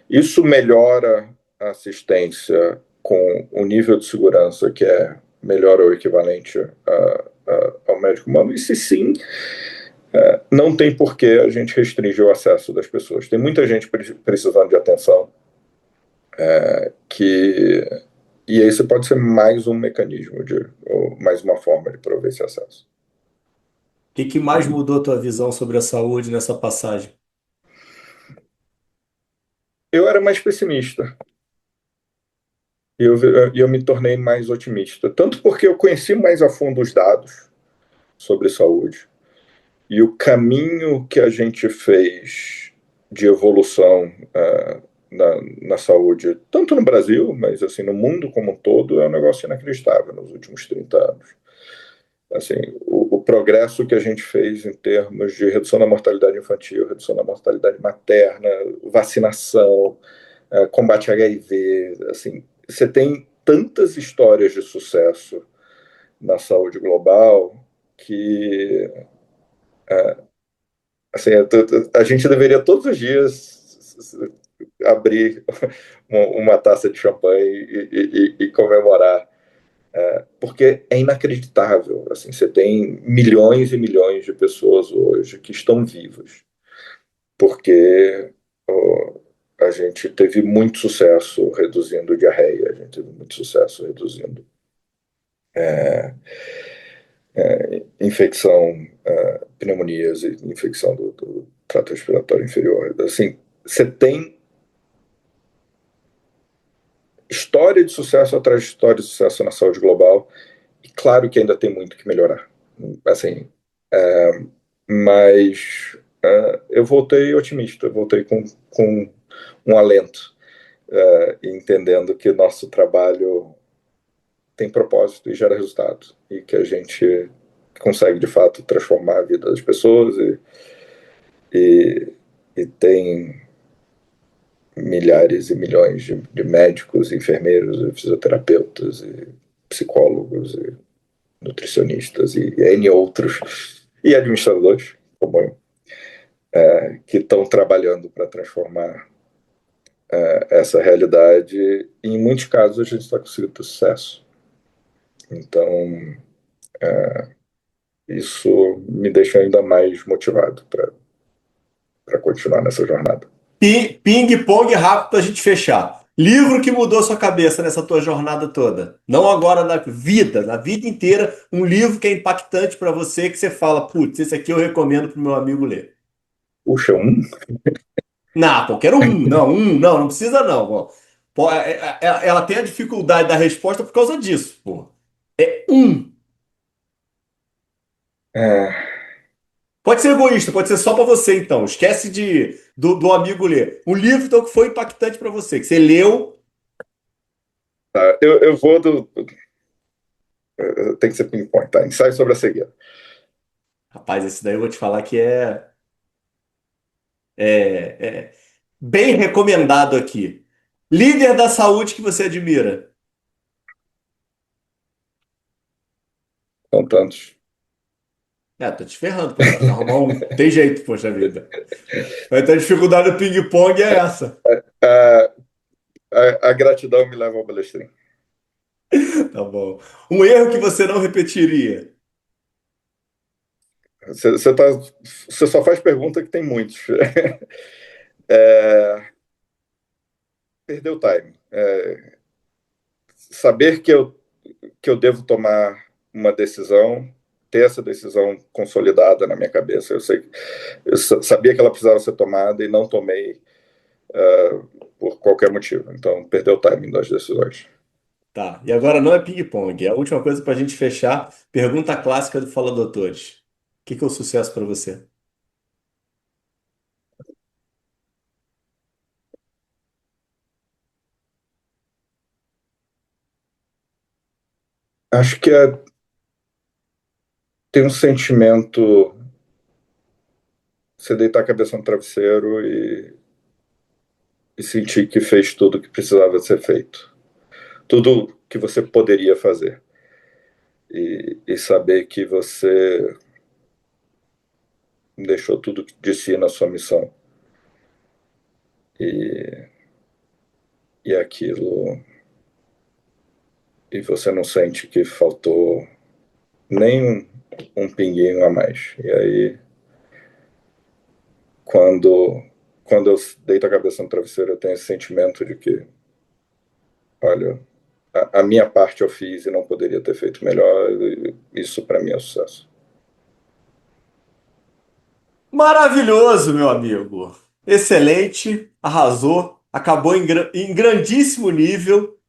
isso melhora a assistência com o nível de segurança que é melhor ou equivalente ao médico humano, e se sim, não tem por que a gente restringir o acesso das pessoas. Tem muita gente precisando de atenção, e esse pode ser mais um mecanismo, ou mais uma forma de prover esse acesso. O que mais mudou a tua visão sobre a saúde nessa passagem? Eu era mais pessimista. E eu me tornei mais otimista. Tanto porque eu conheci mais a fundo os dados sobre saúde e o caminho que a gente fez de evolução na saúde, tanto no Brasil, mas assim, no mundo como um todo, é um negócio inacreditável nos últimos 30 anos. Assim, o progresso que a gente fez em termos de redução da mortalidade infantil, redução da mortalidade materna, vacinação, combate a HIV, assim, você tem tantas histórias de sucesso na saúde global, que assim, a gente deveria todos os dias abrir uma taça de champanhe e comemorar, porque é inacreditável. Assim, você tem milhões e milhões de pessoas hoje que estão vivas, porque ó, a gente teve muito sucesso reduzindo diarreia, a gente teve muito sucesso reduzindo infecção, pneumonias e infecção do trato respiratório inferior. Assim, você tem história de sucesso atrás de história de sucesso na saúde global, e claro que ainda tem muito que melhorar. Assim, mas eu voltei otimista, eu voltei com um alento, entendendo que nosso trabalho tem propósito e gera resultado, e que a gente consegue de fato transformar a vida das pessoas e, e tem milhares e milhões de médicos, enfermeiros, fisioterapeutas, e psicólogos, e nutricionistas e N outros, e administradores, como eu, que estão trabalhando para transformar essa realidade. E em muitos casos a gente está conseguindo ter sucesso. Então, isso me deixa ainda mais motivado para continuar nessa jornada. Ping-pong rápido pra gente fechar. Livro que mudou sua cabeça nessa tua jornada toda. Não agora na vida inteira, um livro que é impactante pra você, que você fala, putz, esse aqui eu recomendo pro meu amigo ler. Puxa, Não, qualquer um. Não precisa não. Pô. Pô, ela tem a dificuldade da resposta por causa disso, pô. É um. é, Pode ser egoísta, pode ser só pra você, então. Esquece do amigo ler. Um livro então, que foi impactante pra você, que você leu. tá, eu vou do. Tem que ser ping-pong, tá? Ensaio sobre a cegueira. Rapaz, esse daí eu vou te falar que é bem recomendado aqui. Líder da saúde que você admira. São tantos. Tô te ferrando, pô. Tem que arrumar um. Tem jeito, poxa vida. Vai ter dificuldade do ping-pong é essa. A, a gratidão me leva ao balestrinho. Tá bom. Um erro que você não repetiria. Você só faz pergunta que tem muitos. É, perder o time. Saber que eu devo tomar uma decisão, ter essa decisão consolidada na minha cabeça. Eu sabia que ela precisava ser tomada e não tomei por qualquer motivo. Então, perder o timing das decisões. Tá. E agora não é ping-pong. É a última coisa pra gente fechar. Pergunta clássica do Fala Doutores. O que é o sucesso pra você? Acho que tem um sentimento, você deitar a cabeça no travesseiro e sentir que fez tudo o que precisava ser feito. Tudo que você poderia fazer. E saber que você deixou tudo de si na sua missão. E, e aquilo. E você não sente que faltou nem um pinguinho a mais. E aí, quando, quando eu deito a cabeça no travesseiro, eu tenho esse sentimento de que, olha, a minha parte eu fiz e não poderia ter feito melhor. Isso para mim é sucesso. Maravilhoso, meu amigo. Excelente, arrasou, acabou em grandíssimo nível.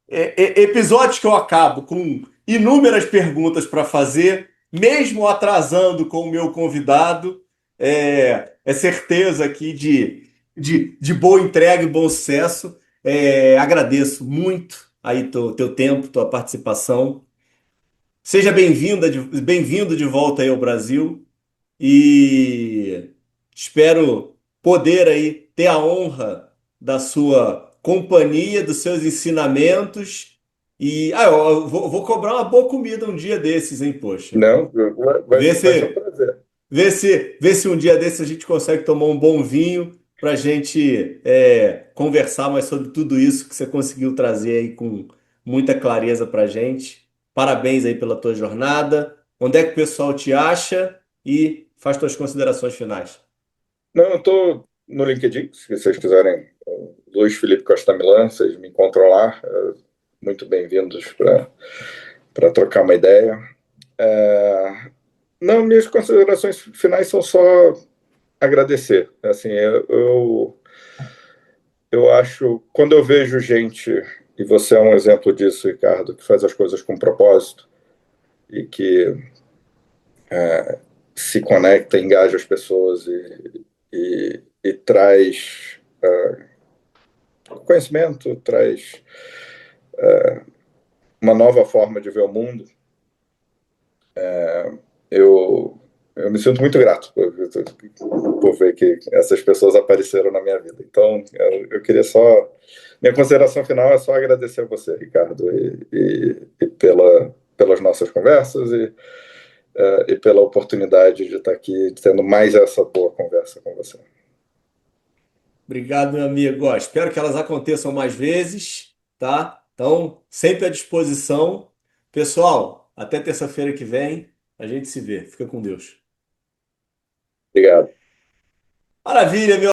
Episódios que eu acabo com inúmeras perguntas para fazer, mesmo atrasando com o meu convidado. É certeza aqui de boa entrega e bom sucesso. Agradeço muito aí teu tempo, tua participação. Seja bem-vindo de volta aí ao Brasil. E espero poder aí ter a honra da sua companhia, dos seus ensinamentos Eu vou cobrar uma boa comida um dia desses, hein, poxa. Não, Vê vai ser um se, prazer. vê se um dia desses a gente consegue tomar um bom vinho para a gente conversar mais sobre tudo isso que você conseguiu trazer aí com muita clareza para gente. Parabéns aí pela tua jornada. Onde é que o pessoal te acha? E faz tuas considerações finais. Não, eu estou no LinkedIn, se vocês quiserem. Luiz Felipe Costa Milan, vocês me encontram lá. Muito bem-vindos para trocar uma ideia. É, não, minhas considerações finais são só agradecer. Assim, eu acho, quando eu vejo gente, e você é um exemplo disso, Ricardo, que faz as coisas com propósito e que se conecta, engaja as pessoas e traz conhecimento, traz uma nova forma de ver o mundo, eu, eu me sinto muito grato por ver que essas pessoas apareceram na minha vida. Então, eu queria só. Minha consideração final é só agradecer a você, Ricardo, e pelas nossas conversas e pela oportunidade de estar aqui tendo mais essa boa conversa com você. Obrigado, meu amigo. Ó, espero que elas aconteçam mais vezes, tá? Então, sempre à disposição. Pessoal, até terça-feira que vem, a gente se vê. Fica com Deus. Obrigado. Maravilha, meu